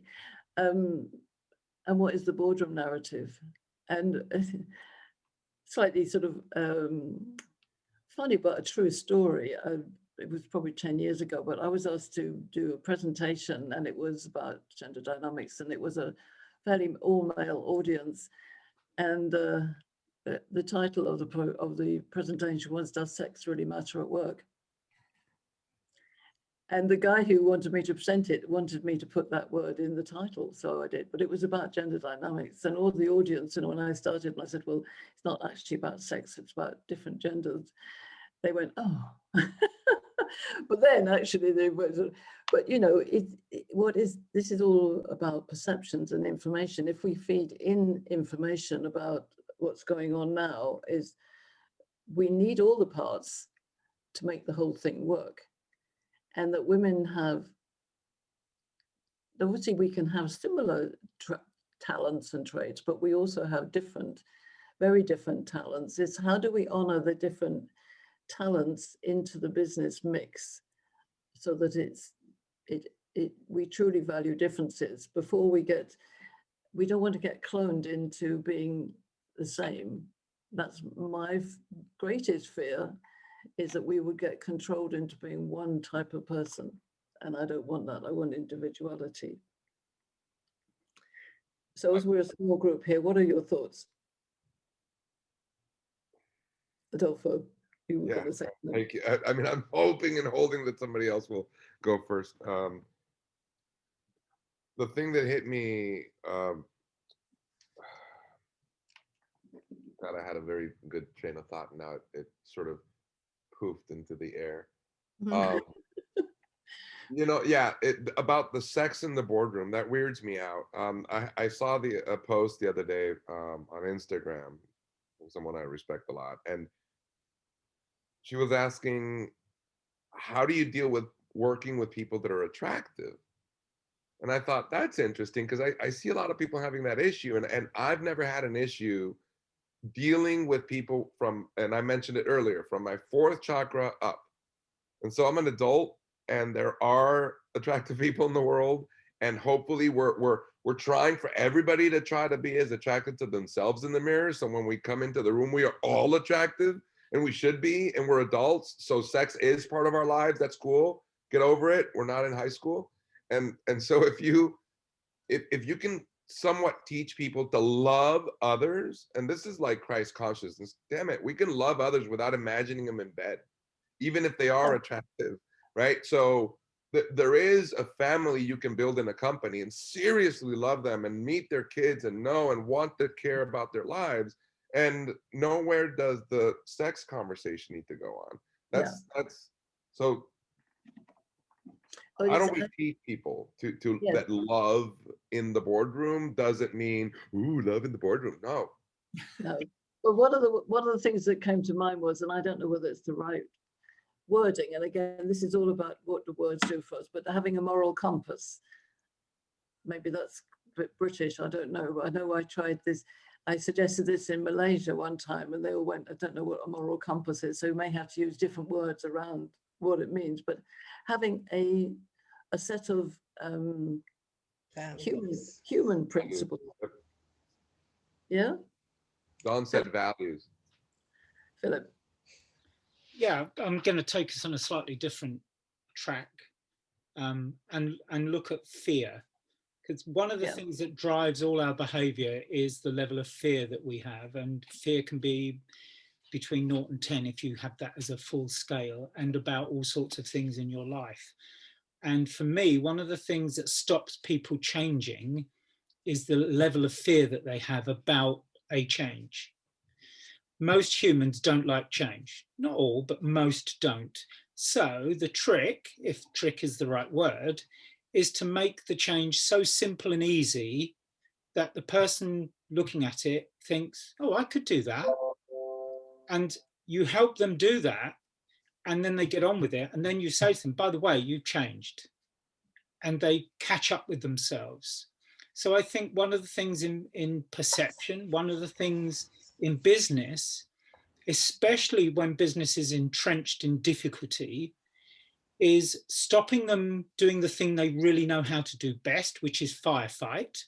and what is the boardroom narrative? And slightly sort of funny, but a true story. It was probably 10 years ago, but I was asked to do a presentation, and it was about gender dynamics, and it was a fairly all-male audience. And the title of the presentation was, "Does sex really matter at work?" And the guy who wanted me to present it wanted me to put that word in the title, so I did. But it was about gender dynamics, and all the audience, when I started, and I said, "Well, it's not actually about sex; it's about different genders." They went, "Oh." But then actually they were, but this is all about perceptions and information. If we feed in information about what's going on now, is we need all the parts to make the whole thing work. And that women have, obviously we can have similar talents and traits, but we also have different, very different talents. It's how do we honor the different talents into the business mix so that we truly value differences before we don't want to get cloned into being the same. That's my greatest fear, is that we would get controlled into being one type of person. And I don't want that. I want individuality. So as we're a small group here, what are your thoughts? Adolfo, you were going to say something. Thank you. I mean, I'm hoping and holding that somebody else will go first. The thing that hit me, God, I had a very good train of thought. Now it sort of poofed into the air. About the sex in the boardroom, that weirds me out. I saw a post the other day on Instagram from someone I respect a lot, and she was asking, how do you deal with working with people that are attractive? And I thought, that's interesting, because I see a lot of people having that issue, and I've never had an issue dealing with people from, and I mentioned it earlier, from my fourth chakra up. And so I'm an adult, and there are attractive people in the world, and hopefully we're trying for everybody to try to be as attracted to themselves in the mirror. So when we come into the room, we are all attractive, and we should be, and we're adults. So sex is part of our lives. That's cool. Get over it. We're not in high school. And so if you can somewhat teach people to love others, and this is like Christ consciousness, damn it, we can love others without imagining them in bed, even if they are attractive, right? So there is a family you can build in a company and seriously love them and meet their kids and know and want to care about their lives. And nowhere does the sex conversation need to go on. That's so. How do we teach people to that love in the boardroom doesn't mean, ooh, love in the boardroom? No. No. But one of the things that came to mind was, and I don't know whether it's the right wording, and again, this is all about what the words do for us, but having a moral compass. Maybe that's a bit British, I don't know. But I know I tried this. I suggested this in Malaysia one time, and they all went, I don't know what a moral compass is, so we may have to use different words around what it means, but having a set of human principles. Yeah? Don said values. Philip. Yeah, I'm going to take us on a slightly different track and look at fear. Because one of the things that drives all our behavior is the level of fear that we have. And fear can be between 0 and 10 if you have that as a full scale, and about all sorts of things in your life. And for me, one of the things that stops people changing is the level of fear that they have about a change. Most humans don't like change. Not all, but most don't. So the trick, if trick is the right word, is to make the change so simple and easy that the person looking at it thinks, oh, I could do that. And you help them do that, and then they get on with it. And then you say to them, by the way, you changed. And they catch up with themselves. So I think one of the things in perception, one of the things in business, especially when business is entrenched in difficulty, is stopping them doing the thing they really know how to do best, which is firefight,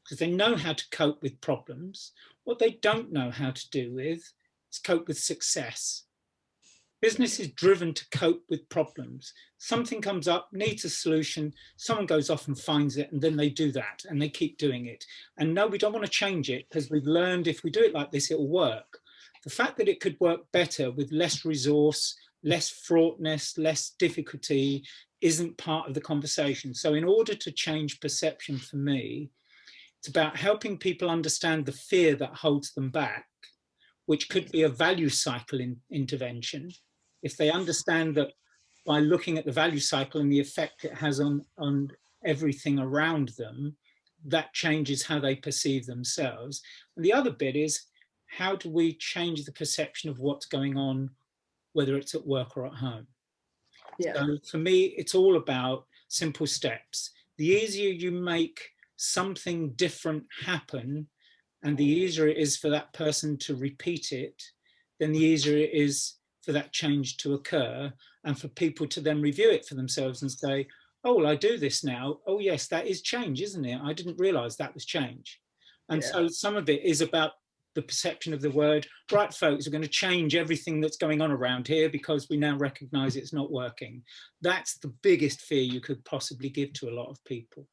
because they know how to cope with problems. What they don't know how to do with is cope with success. Business is driven to cope with problems. Something comes up, needs a solution, someone goes off and finds it, and then they do that, and they keep doing it. And no, we don't want to change it, because we've learned if we do it like this, it will work. The fact that it could work better with less resource, less fraughtness, less difficulty, isn't part of the conversation. So in order to change perception for me, it's about helping people understand the fear that holds them back, which could be a value cycle intervention. If they understand that by looking at the value cycle and the effect it has on everything around them, that changes how they perceive themselves. And the other bit is, how do we change the perception of what's going on, whether it's at work or at home? Yeah. So for me, it's all about simple steps. The easier you make something different happen, and the easier it is for that person to repeat it, then the easier it is for that change to occur, and for people to then review it for themselves and say, oh, well, I do this now. Oh, yes, that is change, isn't it? I didn't realize that was change. And so some of it is about the perception of the word, right, folks, we're going to change everything that's going on around here because we now recognize it's not working. That's the biggest fear you could possibly give to a lot of people.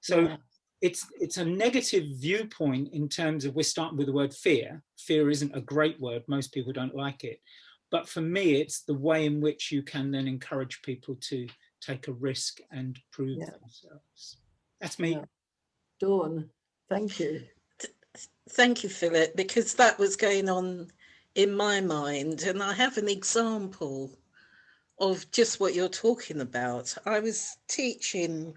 So it's a negative viewpoint in terms of, we're starting with the word fear. Fear isn't a great word. Most people don't like it. But for me, it's the way in which you can then encourage people to take a risk and prove themselves. That's me. Dawn, thank you. Thank you, Philip, because that was going on in my mind. And I have an example of just what you're talking about. I was teaching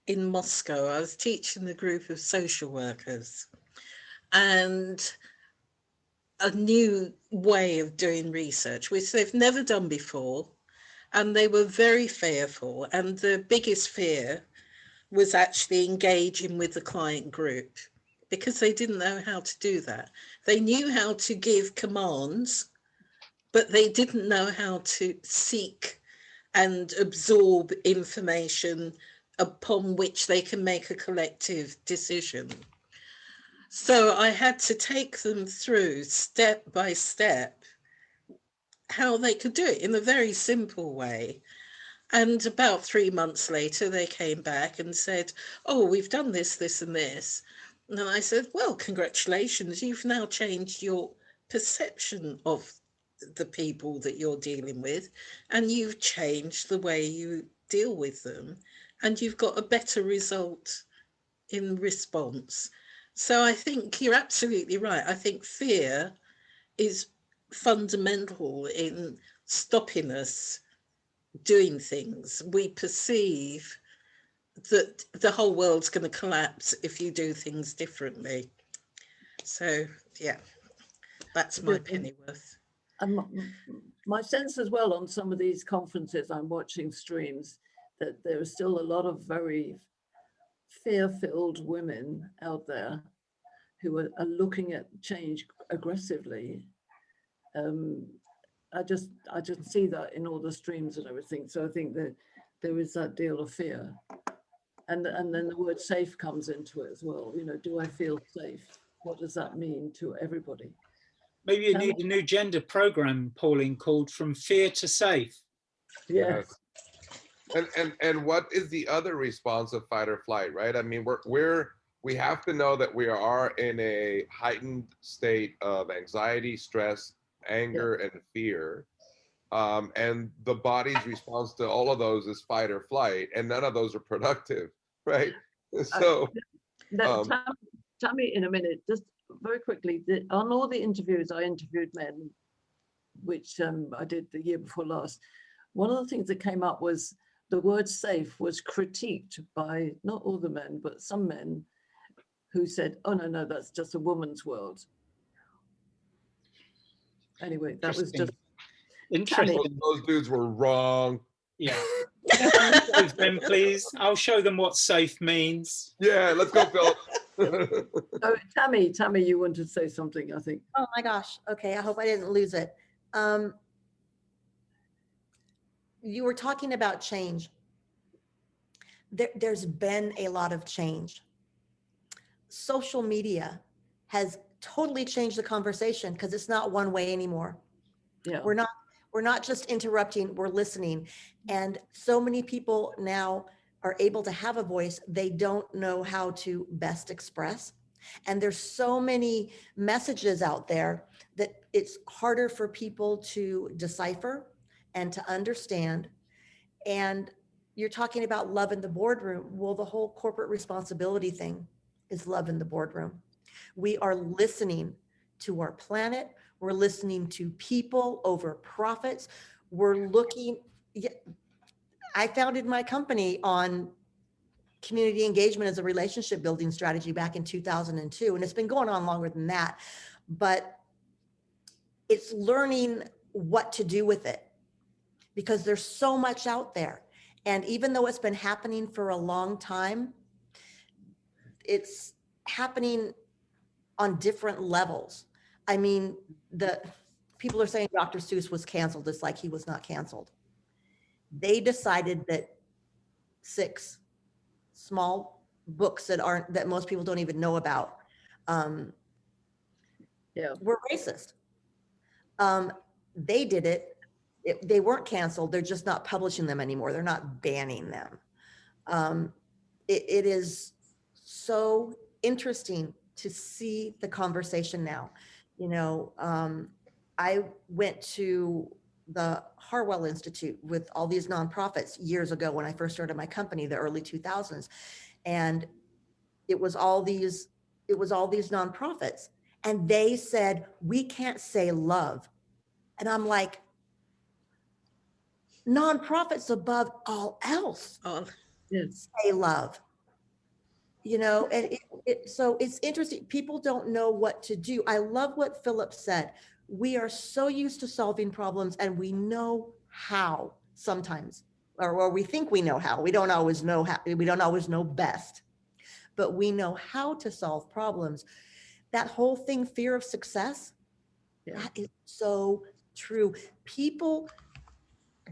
in Moscow. I was teaching a group of social workers, and a new way of doing research, which they've never done before. And they were very fearful. And the biggest fear was actually engaging with the client group, because they didn't know how to do that. They knew how to give commands, but they didn't know how to seek and absorb information upon which they can make a collective decision. So I had to take them through step by step how they could do it in a very simple way. And about 3 months later, they came back and said, oh, we've done this, this, and this. And I said, well, congratulations, you've now changed your perception of the people that you're dealing with, and you've changed the way you deal with them, and you've got a better result in response. So I think you're absolutely right. I think fear is fundamental in stopping us doing things. We perceive that the whole world's going to collapse if you do things differently. So yeah, that's my pennyworth. And my sense as well on some of these conferences I'm watching streams, that there are still a lot of very fear-filled women out there who are looking at change aggressively. I just see that in all the streams and everything. So I think that there is that deal of fear. And then the word safe comes into it as well. You know, do I feel safe? What does that mean to everybody? Maybe you need a new gender program, Pauline, called From Fear to Safe. Yes. And what is the other response of fight or flight, right? I mean, we have to know that we are in a heightened state of anxiety, stress, anger, and fear. And the body's response to all of those is fight or flight, and none of those are productive, right? So tell me in a minute, just very quickly, on all the interviews, I interviewed men, which I did the year before last. One of the things that came up was the word safe was critiqued by not all the men, but some men who said, oh, no, that's just a woman's world. Anyway, that was just interesting. Those dudes were wrong. Yeah. Then please, I'll show them what safe means. Yeah, let's go, Philip. Oh, Tammy, you wanted to say something, I think. Oh my gosh. Okay, I hope I didn't lose it. You were talking about change. There's been a lot of change. social media has totally changed the conversation because it's not one way anymore. Yeah. We're not just interrupting, we're listening. And so many people now are able to have a voice they don't know how to best express. And there's so many messages out there that it's harder for people to decipher and to understand. And you're talking about love in the boardroom. Well, the whole corporate responsibility thing is love in the boardroom. We are listening to our planet. We're listening to people over profits. We're looking, I founded my company on community engagement as a relationship building strategy back in 2002. And it's been going on longer than that, but it's learning what to do with it because there's so much out there. And even though it's been happening for a long time, it's happening on different levels. I mean, the people are saying Dr. Seuss was canceled. It's like he was not canceled. They decided that 6 small books that most people don't even know about were racist. They did it. They weren't canceled. They're just not publishing them anymore. They're not banning them. It is so interesting to see the conversation now. You know, I went to the Harwell Institute with all these nonprofits years ago when I first started my company, the early 2000s. And it was all these nonprofits. And they said, we can't say love. And I'm like, nonprofits above all else say love. You know, and so it's interesting. People don't know what to do. I love what Philip said. We are so used to solving problems and we know how sometimes, or we think we know how. We don't always know how, we don't always know best, but we know how to solve problems. That whole thing, fear of success, that is so true. People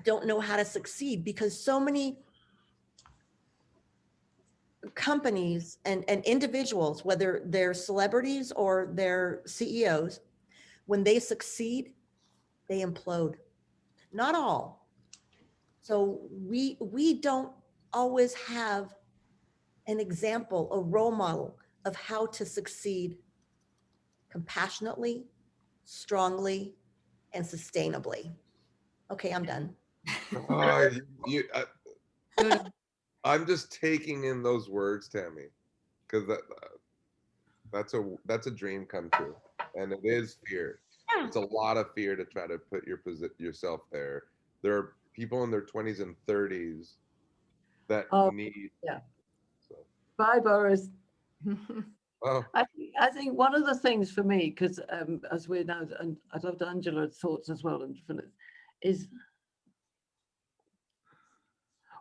don't know how to succeed because so many companies and individuals, whether they're celebrities or they're CEOs, when they succeed, they implode. Not all. So we don't always have an example, a role model of how to succeed compassionately, strongly, and sustainably. Okay, I'm done. Oh, I'm just taking in those words, Tammy, because that's a dream come true, and it is fear. It's a lot of fear to try to put yourself there. There are people in their 20s and 30s that need. Yeah. So. Bye, Boris. Oh. I think one of the things for me, because as we're now, and I'd love Angela's thoughts as well, and Philip, is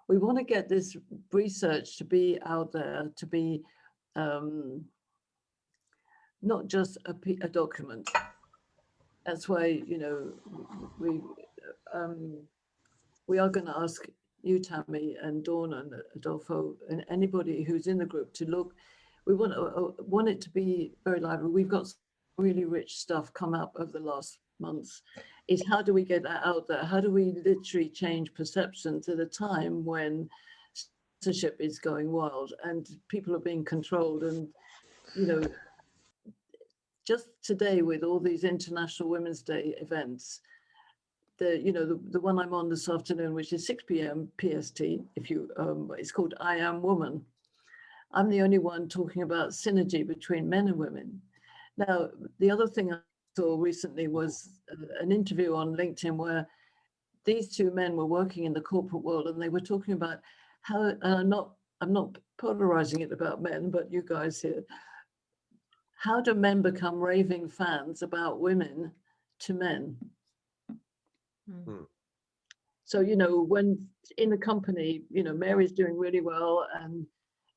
we want to get this research to be out there, to be not just a document. That's why, you know, we are going to ask you, Tammy, and Dawn, and Adolfo, and anybody who's in the group to look. We want it to be very lively. We've got really rich stuff come up over the last months. Is how do we get that out there? How do we literally change perceptions at a time when censorship is going wild and people are being controlled? And, you know, just today with all these International Women's Day events, the one I'm on this afternoon, which is 6 p.m. PST, if you it's called I Am Woman. I'm the only one talking about synergy between men and women. Now, the other thing I saw recently was an interview on LinkedIn where these 2 men were working in the corporate world, and they were talking about how, and I'm not polarizing it about men, but you guys here, how do men become raving fans about women to men? So, you know, when in the company, you know, Mary's doing really well and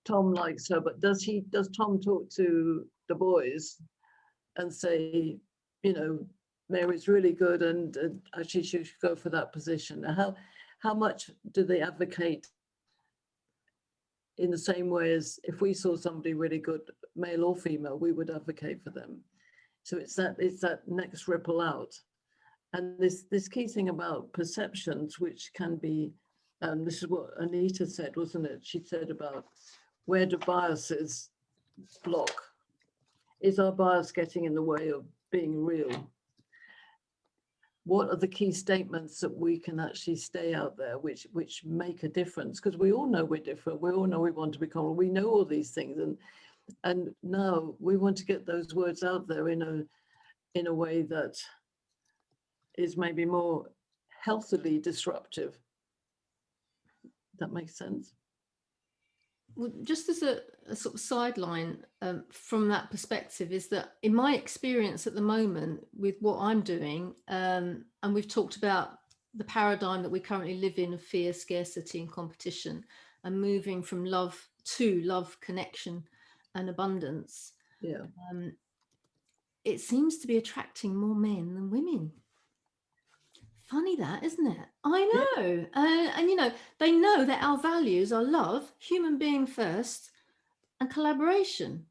Tom likes her, but does Tom talk to the boys and say, you know, Mary's really good and actually she should go for that position? How much do they advocate in the same way as if we saw somebody really good, male or female, we would advocate for them. So it's that next ripple out. And this key thing about perceptions, which can be, this is what Anita said, wasn't it? She said about where do biases block? Is our bias getting in the way of being real? What are the key statements that we can actually stay out there, which make a difference? Because we all know we're different. We all know we want to become. We know all these things, and now we want to get those words out there in a way that is maybe more healthily disruptive. That makes sense. Well, just as a sort of sideline from that perspective, is that in my experience at the moment with what I'm doing, and we've talked about the paradigm that we currently live in of fear, scarcity, and competition, and moving from love to love, connection, and abundance. Yeah. It seems to be attracting more men than women. Funny that, isn't it? I know. And you know, they know that our values are love, human being first, and collaboration.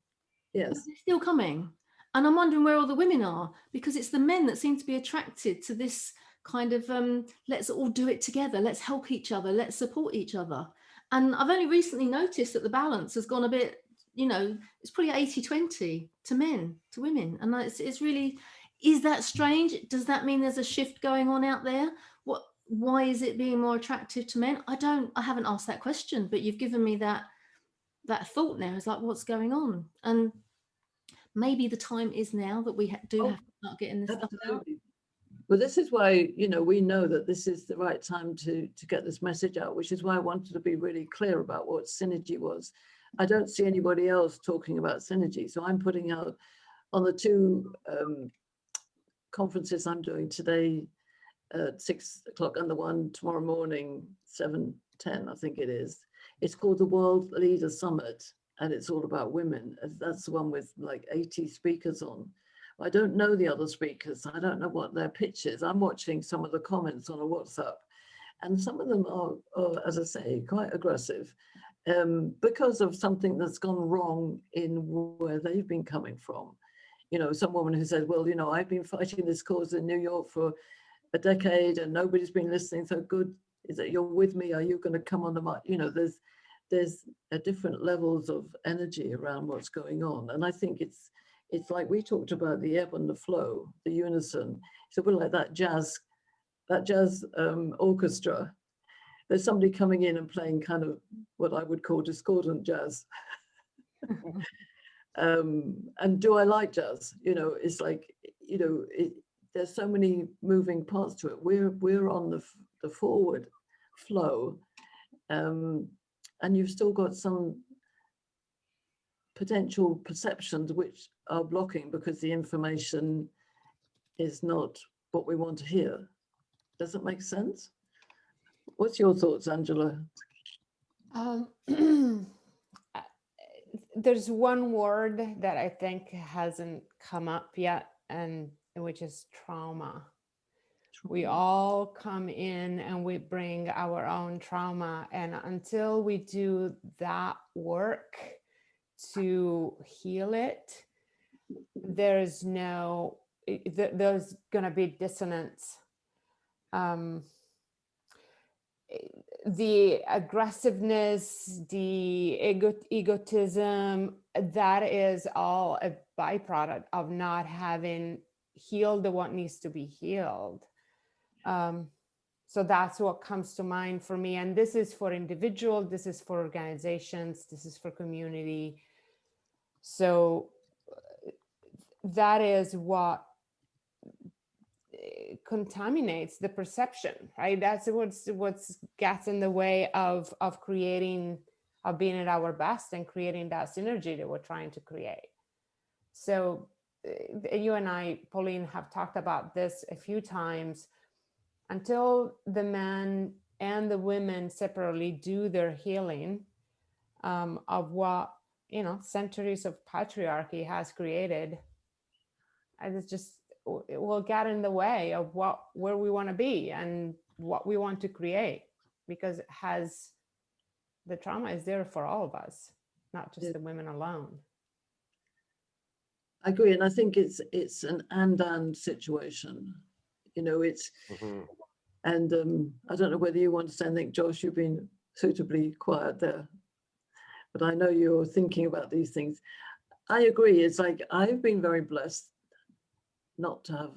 Yes. But they're still coming. And I'm wondering where all the women are, because it's the men that seem to be attracted to this kind of let's all do it together, let's help each other, let's support each other. And I've only recently noticed that the balance has gone a bit, you know, it's probably 80-20 to men to women. And it's really, is that strange? Does that mean there's a shift going on out there? Why is it being more attractive to men? I haven't asked that question, but you've given me that thought now. It's like, what's going on? And maybe the time is now that we have to start getting this stuff out. Well, this is why, you know, we know that this is the right time to get this message out, which is why I wanted to be really clear about what synergy was. I don't see anybody else talking about synergy. So I'm putting out on the two conferences I'm doing today at 6 o'clock and the one tomorrow morning, 7:10, I think it is. It's called the World Leader Summit, and it's all about women. That's the one with like 80 speakers on. I don't know the other speakers. I don't know what their pitch is. I'm watching some of the comments on a WhatsApp, and some of them are as I say, quite aggressive because of something that's gone wrong in where they've been coming from. You know, some woman who said, well, you know, I've been fighting this cause in New York for a decade and nobody's been listening. So good, is that you're with me? Are you going to come on the mic? You know, there's a different levels of energy around what's going on. And I think it's like we talked about the ebb and the flow, the unison. So we're like that jazz orchestra. There's somebody coming in and playing kind of what I would call discordant jazz. And do I like jazz? You know, it's like, you know, there's so many moving parts to it. We're on the forward flow, and you've still got some potential perceptions which are blocking because the information is not what we want to hear. Does it make sense? What's your thoughts, Angela? There's one word that I think hasn't come up yet, and which is trauma. We all come in and we bring our own trauma, and until we do that work to heal it, there's gonna be dissonance. The aggressiveness, the egotism, that is all a byproduct of not having healed what needs to be healed. So that's what comes to mind for me. And this is for individuals, this is for organizations, this is for community. So that is what contaminates the perception, right? That's what's gets in the way of creating, of being at our best and creating that synergy that we're trying to create. So you and I, Pauline, have talked about this a few times. Until the men and the women separately do their healing of what, you know, centuries of patriarchy has created, and it's just, it will get in the way of where we want to be and what we want to create, because the trauma is there for all of us, not just the women alone. I agree, and I think it's an and situation. You know, it's and I don't know whether you want to say anything, Josh. You've been suitably quiet there, but I know you're thinking about these things. I agree. It's like I've been very blessed not to have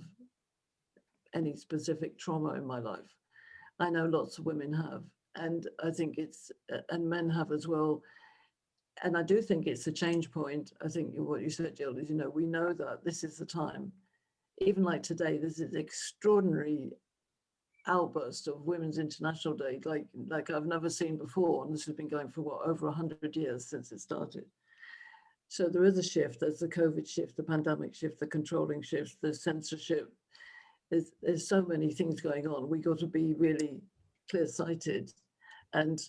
any specific trauma in my life. I know lots of women have, and I think it's and men have as well. And I do think it's a change point. I think what you said, Jill, is, you know, we know that this is the time. Even like today, this is extraordinary outburst of Women's International Day, like I've never seen before. And this has been going for what, over 100 years since it started. So there is a shift. There's the COVID shift, the pandemic shift, the controlling shift, the censorship. There's so many things going on. We got to be really clear-sighted and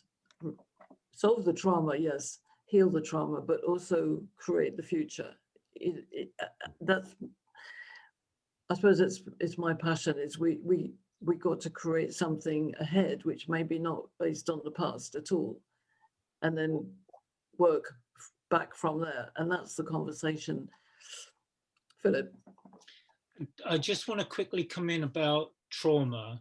solve the trauma, yes, heal the trauma, but also create the future. That's, I suppose it's my passion, is we got to create something ahead, which may be not based on the past at all, and then work back from there. And that's the conversation. Philip. I just want to quickly come in about trauma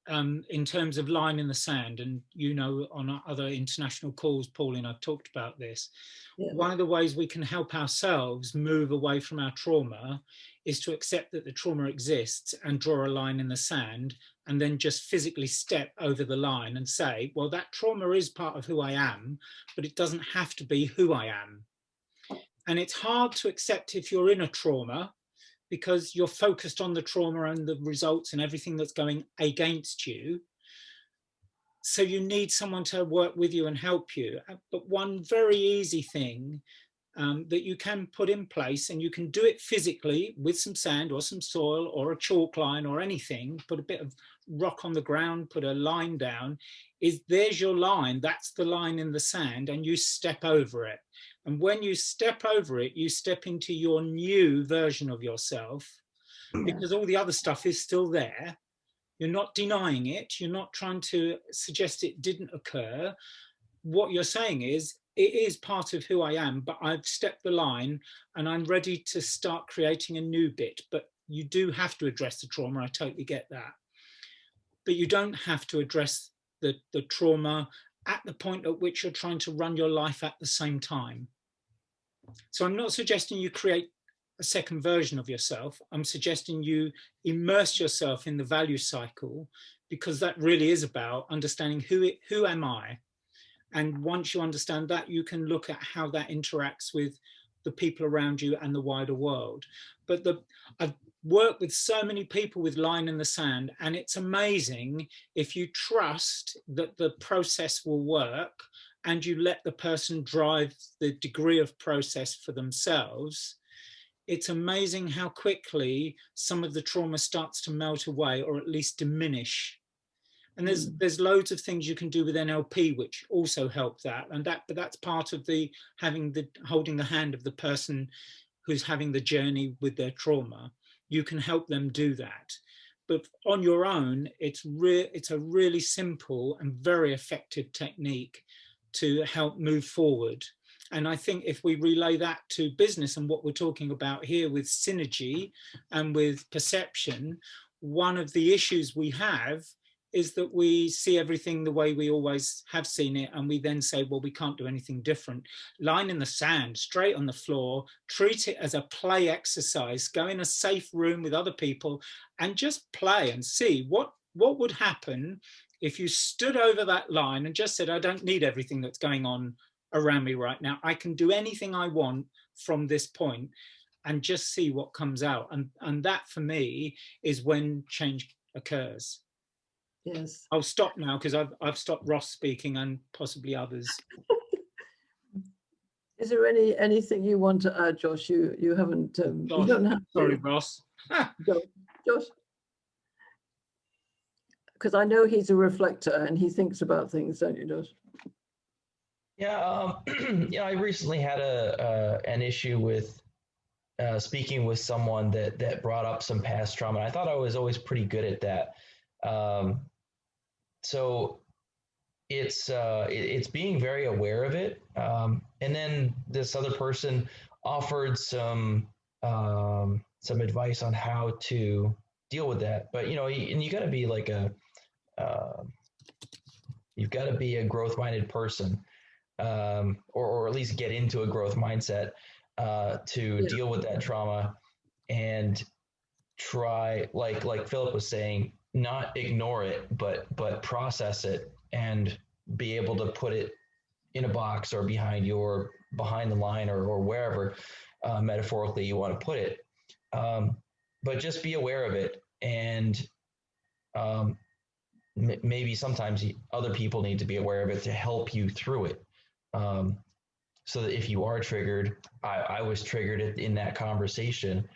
in terms of line in the sand. And, you know, on our other international calls, Pauline, I've talked about this. Yeah. One of the ways we can help ourselves move away from our trauma is to accept that the trauma exists and draw a line in the sand, and then just physically step over the line and say, well, that trauma is part of who I am, but it doesn't have to be who I am. And it's hard to accept if you're in a trauma, because you're focused on the trauma and the results and everything that's going against you. So you need someone to work with you and help you. But one very easy thing that you can put in place, and you can do it physically with some sand or some soil or a chalk line or anything, put a bit of rock on the ground, put a line down, is there's your line, that's the line in the sand, and you step over it. And when you step over it, you step into your new version of yourself, because all the other stuff is still there. You're not denying it. You're not trying to suggest it didn't occur. What you're saying is, it is part of who I am, but I've stepped the line and I'm ready to start creating a new bit. But you do have to address the trauma. I totally get that. But you don't have to address the trauma at the point at which you're trying to run your life at the same time. So I'm not suggesting you create a second version of yourself. I'm suggesting you immerse yourself in the value cycle, because that really is about understanding who am I? And once you understand that, you can look at how that interacts with the people around you and the wider world. But I've worked with so many people with line in the sand, and it's amazing if you trust that the process will work and you let the person drive the degree of process for themselves. It's amazing how quickly some of the trauma starts to melt away, or at least diminish. And there's loads of things you can do with NLP which also help that, but that's part of the holding the hand of the person who's having the journey with their trauma. You can help them do that, but on your own, it's a really simple and very effective technique to help move forward. And I think if we relay that to business and what we're talking about here with synergy and with perception, one of the issues we have is that we see everything the way we always have seen it, and we then say, well, we can't do anything different. Line in the sand, straight on the floor, treat it as a play exercise, go in a safe room with other people and just play and see what would happen if you stood over that line and just said, I don't need everything that's going on around me right now. I can do anything I want from this point, and just see what comes out. And that for me is when change occurs. Yes. I'll stop now, because I've stopped Ross speaking and possibly others. Is there anything you want to add, Josh? You haven't. You don't have to. Sorry, Ross. Josh, because I know he's a reflector and he thinks about things, don't you, Josh? Yeah, I recently had an issue with speaking with someone that brought up some past trauma. I thought I was always pretty good at that. So it's being very aware of it. And then this other person offered some some advice on how to deal with that. But and you got to be like you've got to be a growth-minded person, or at least get into a growth mindset to deal with that trauma and try, like Philip was saying, not ignore it, but process it and be able to put it in a box or behind the line or wherever metaphorically you want to put it. But just be aware of it, and maybe sometimes other people need to be aware of it to help you through it. So that if you are triggered, I was triggered in that conversation,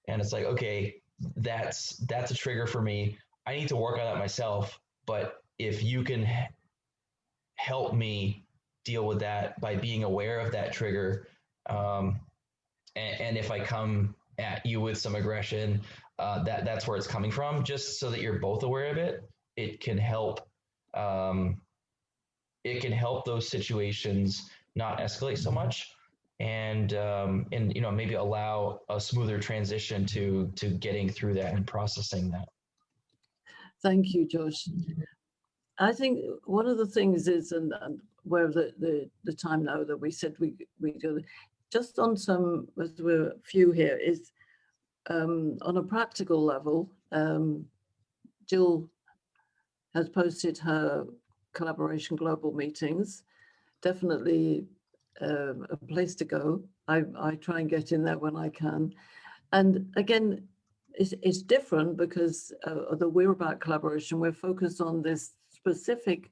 and it's like, okay, that's a trigger for me. I need to work on that myself. But if you can help me deal with that by being aware of that trigger, and if I come at you with some aggression, that's where it's coming from. Just so that you're both aware of it, it can help. It can help those situations not escalate so much, and maybe allow a smoother transition to getting through that and processing that. Thank you, Josh. I think one of the things is, and where the time now that we said we go, just on some, as we're few here, is on a practical level. Jill has posted her collaboration global meetings. Definitely a place to go. I try and get in there when I can. And again, it's different because although we're about collaboration, we're focused on this specific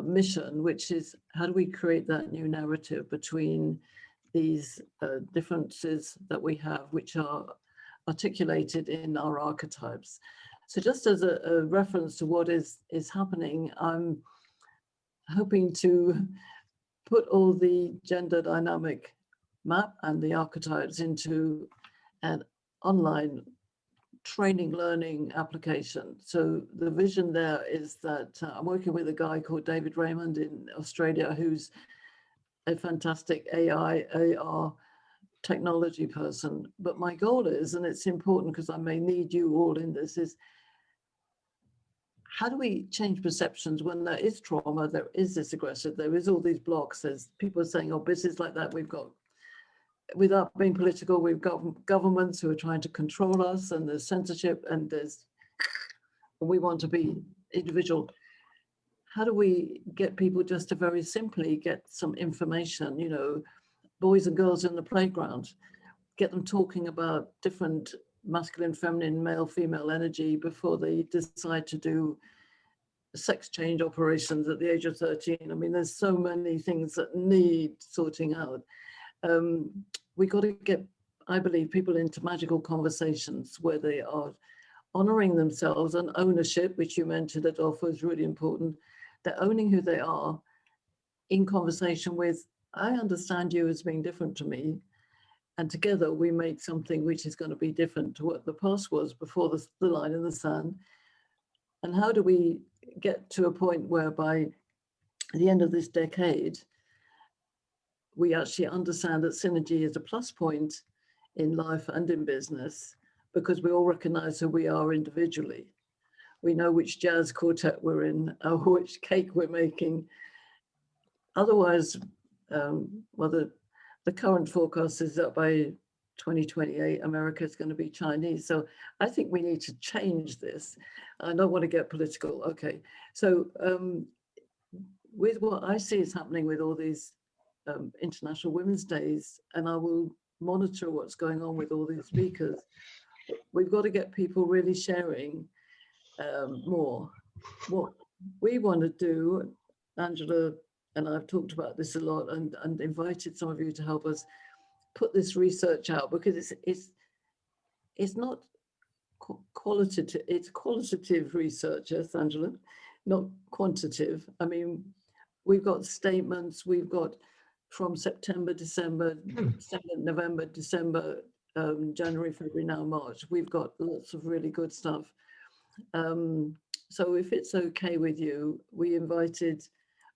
mission, which is how do we create that new narrative between these differences that we have, which are articulated in our archetypes. So just as a reference to what is happening, I'm hoping to put all the gender dynamic map and the archetypes into an online training learning application. So the vision there is that I'm working with a guy called David Raymond in Australia, who's a fantastic AI, AR technology person. But my goal is, and it's important because I may need you all in this, is how do we change perceptions when there is trauma, there is this aggressive, there is all these blocks, there's people saying, oh, business like that, we've got, without being political, we've got governments who are trying to control us, and there's censorship, and we want to be individual. How do we get people just to very simply get some information, boys and girls in the playground, get them talking about different masculine, feminine, male, female energy before they decide to do sex change operations at the age of 13. I mean, there's so many things that need sorting out. We got to get, I believe, people into magical conversations where they are honoring themselves, and ownership, which you mentioned, Adolfo, is really important. They're owning who they are in conversation with, I understand you as being different to me. And together we make something which is going to be different to what the past was before the line in the sand. And how do we get to a point where by the end of this decade, we actually understand that synergy is a plus point in life and in business, because we all recognize who we are individually. We know which jazz quartet we're in, or which cake we're making. Otherwise, the current forecast is that by 2028, America is going to be Chinese. So I think we need to change this. I don't want to get political. Okay. So with what I see is happening with all these International Women's Days, and I will monitor what's going on with all these speakers, we've got to get people really sharing more. What we want to do, Angela and I've talked about this a lot, and invited some of you to help us put this research out, because it's not qualitative, it's qualitative research, yes, Angela, not quantitative. I mean, we've got statements, we've got from September, December, November, December, January, February, now March. We've got lots of really good stuff. So if it's okay with you, we invited,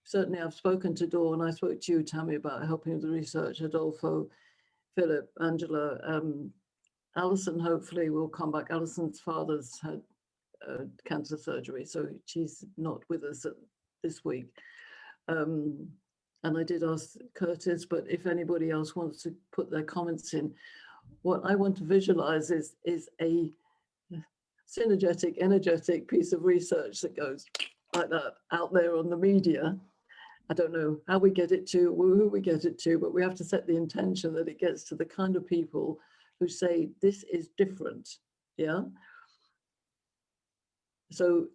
certainly I've spoken to Dawn, I spoke to you, Tammy, about helping with the research, Adolfo, Philip, Angela, Alison hopefully will come back. Alison's father's had cancer surgery, so she's not with us this week. And I did ask Curtis, but if anybody else wants to put their comments in, what I want to visualize is a synergetic, energetic piece of research that goes like that out there on the media. I don't know how we get it to, who we get it to, but we have to set the intention that it gets to the kind of people who say, this is different, yeah? So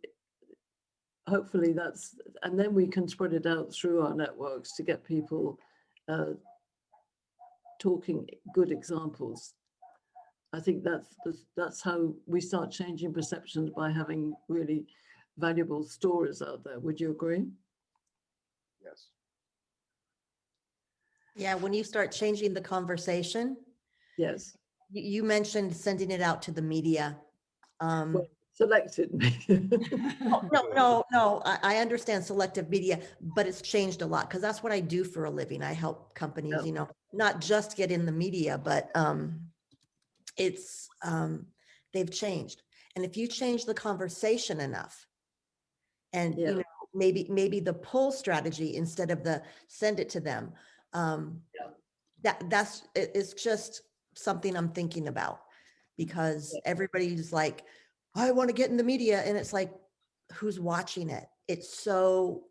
hopefully that's, and then we can spread it out through our networks to get people talking good examples. I think that's how we start changing perceptions, by having really valuable stories out there. Would you agree? Yes. Yeah, when you start changing the conversation, Yes. you mentioned sending it out to the media. Well, selected. No, I understand selective media, but it's changed a lot, because that's what I do for a living. I help companies, Yeah. you know, not just get in the media, but it's they've changed. And if you change the conversation enough, and Yeah. you know, maybe the pull strategy instead of the send it to them, it's just something I'm thinking about, because everybody's like, I want to get in the media, and it's like, who's watching it? It's so,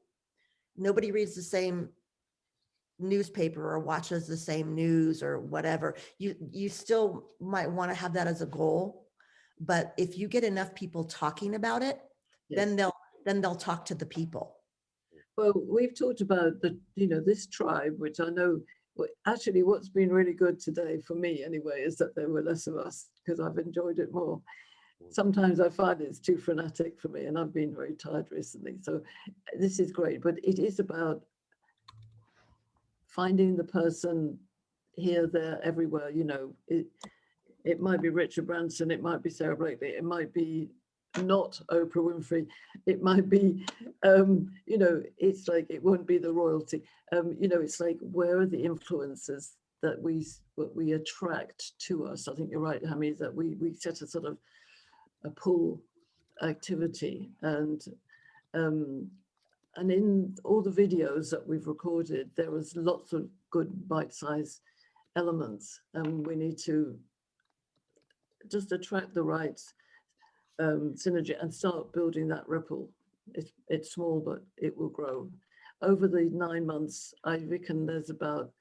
nobody reads the same newspaper or watches the same news or whatever. You still might want to have that as a goal, but if you get enough people talking about it, then they'll talk to the people. Well, we've talked about this tribe, which I know, actually what's been really good today for me anyway, is that there were less of us, because I've enjoyed it more. Sometimes I find it's too frenetic for me, and I've been very tired recently. So this is great, but it is about finding the person here, there, everywhere. It might be Richard Branson, it might be Sarah Blakely, it might be not Oprah Winfrey, it might be, it's like, it won't be the royalty. It's like, where are the influences that we attract to us? I think you're right, Hamid, that we set a sort of a pull activity, and in all the videos that we've recorded, there was lots of good bite-sized elements, and we need to just attract the right synergy and start building that ripple. It's small, but it will grow. Over the 9 months, I reckon there's about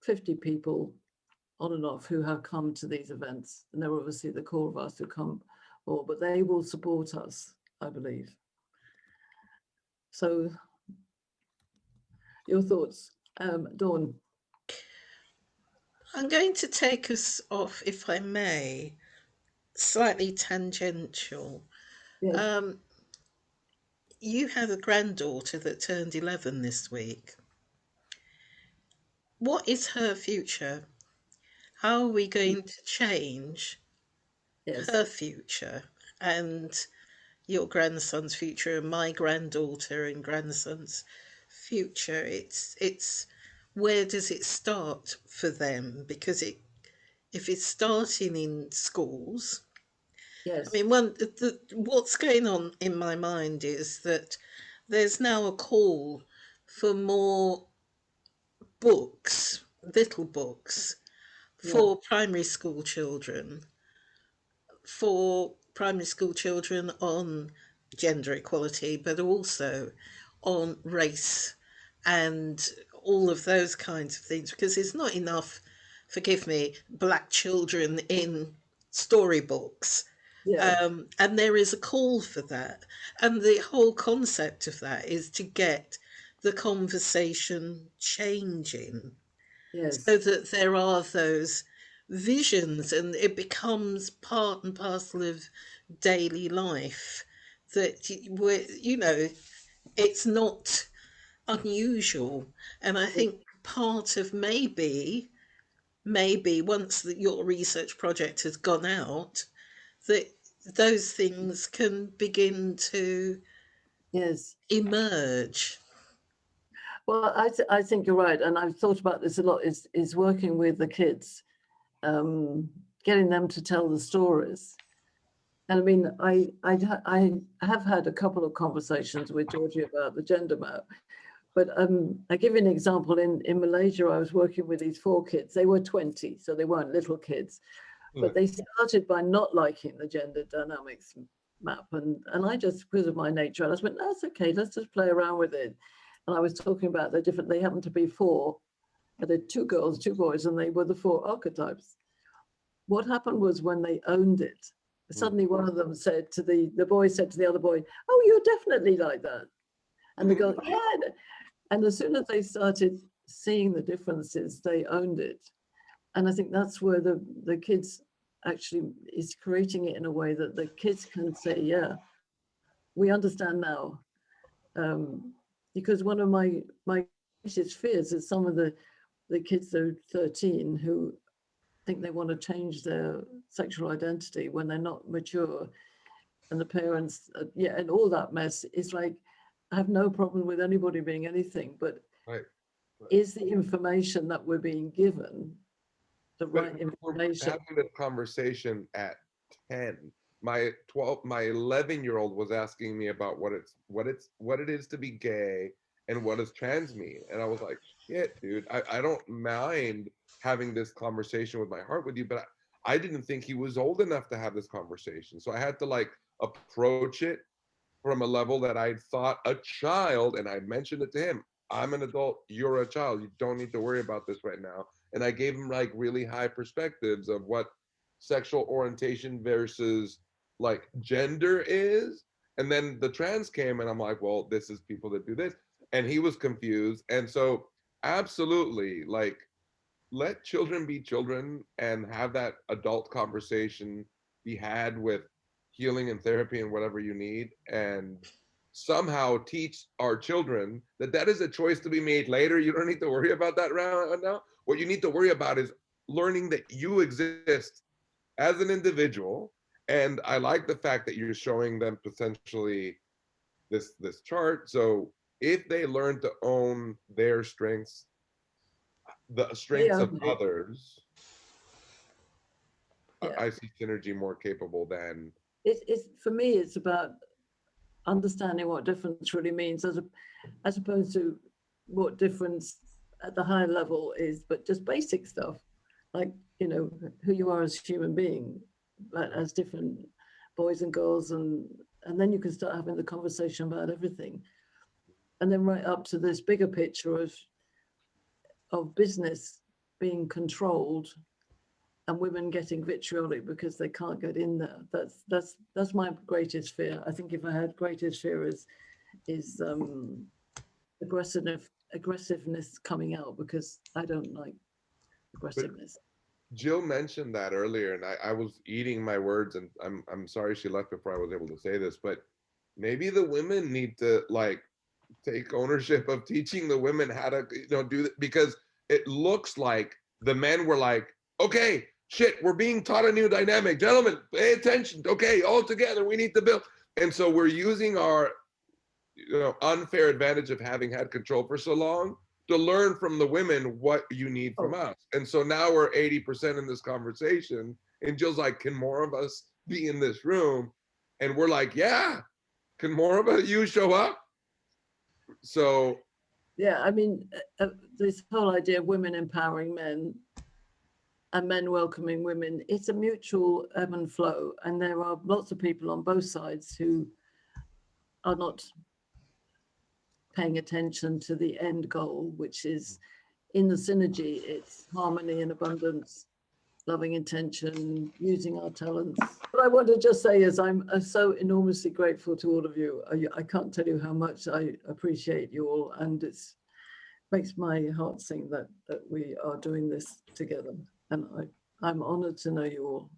50 people on and off who have come to these events, and they're obviously the core of us who come more, but they will support us, I believe. So your thoughts, Dawn? I'm going to take us off, if I may, slightly tangential. Yes. You have a granddaughter that turned 11 this week. What is her future? How are we going to change her future and your grandson's future and my granddaughter and grandson's future? It's where does it start for them? Because if it's starting in schools, I mean, what's going on in my mind is that there's now a call for more books, little books, for primary school children, on gender equality, but also on race and all of those kinds of things, because it's not enough, forgive me, black children in storybooks. And there is a call for that. And the whole concept of that is to get the conversation changing, so that there are those visions and it becomes part and parcel of daily life, that it's not unusual. And I think part of maybe once your research project has gone out, that those things can begin to emerge. Well, I think you're right, and I've thought about this a lot. Is working with the kids getting them to tell the stories. And I mean, I have had a couple of conversations with Georgie about the gender map, but I give you an example. In Malaysia, I was working with these 4 kids. They were 20, so they weren't little kids, but they started by not liking the gender dynamics map. And I just, because of my nature, I just went, that's okay, let's just play around with it. And I was talking about the different, they happened to be 4, but they're 2 girls, 2 boys, and they were the 4 archetypes. What happened was when they owned it, suddenly one of them said to the boy said to the other boy, oh, you're definitely like that. And the girl, yeah. And as soon as they started seeing the differences, they owned it. And I think that's where the kids actually is creating it in a way that the kids can say, yeah, we understand now. Because one of my greatest fears is some of the kids that are 13 who think they want to change their sexual identity when they're not mature, and the parents, yeah, and all that mess is like, I have no problem with anybody being anything, but is the information that we're being given the right information? We're having this conversation at 10. My 11-year-old was asking me about what it is to be gay and what does trans mean, and I was like, shit, dude, I don't mind having this conversation with my heart with you, but I didn't think he was old enough to have this conversation, so I had to like approach it from a level that I thought a child, and I mentioned it to him. I'm an adult, you're a child, you don't need to worry about this right now. And I gave him like really high perspectives of what sexual orientation versus like gender is. And then the trans came and I'm like, well, this is people that do this. And he was confused. And so absolutely, like, let children be children and have that adult conversation be had with healing and therapy and whatever you need, and somehow teach our children that that is a choice to be made later. You don't need to worry about that right now. What you need to worry about is learning that you exist as an individual. And I like the fact that you're showing them potentially this chart. So if they learn to own their strengths, the strengths of others, I see synergy more capable than. It's for me, it's about understanding what difference really means, as opposed to what difference at the higher level is, but just basic stuff like, you know, who you are as a human being, but as different boys and girls, and then you can start having the conversation about everything, and then right up to this bigger picture of business being controlled and women getting vitriolic because they can't get in there. That's my greatest fear. I think if I had greatest fear is aggressiveness coming out, because I don't like aggressiveness. But Jill mentioned that earlier, and I was eating my words, and I'm sorry she left before I was able to say this, but maybe the women need to like take ownership of teaching the women how to, you know, do that, because it looks like the men were like, okay, shit, we're being taught a new dynamic. Gentlemen, pay attention. Okay, all together, we need to build. And so we're using our, you know, unfair advantage of having had control for so long to learn from the women what you need from us. And so now we're 80% in this conversation, and Jill's like, can more of us be in this room? And we're like, yeah, can more of you show up? So yeah, I mean, this whole idea of women empowering men and men welcoming women, it's a mutual ebb and flow, and there are lots of people on both sides who are not paying attention to the end goal, which is in the synergy, it's harmony and abundance, loving intention, using our talents. What I want to just say is I'm so enormously grateful to all of you. I can't tell you how much I appreciate you all, and it's makes my heart sing that we are doing this together. And I'm honored to know you all.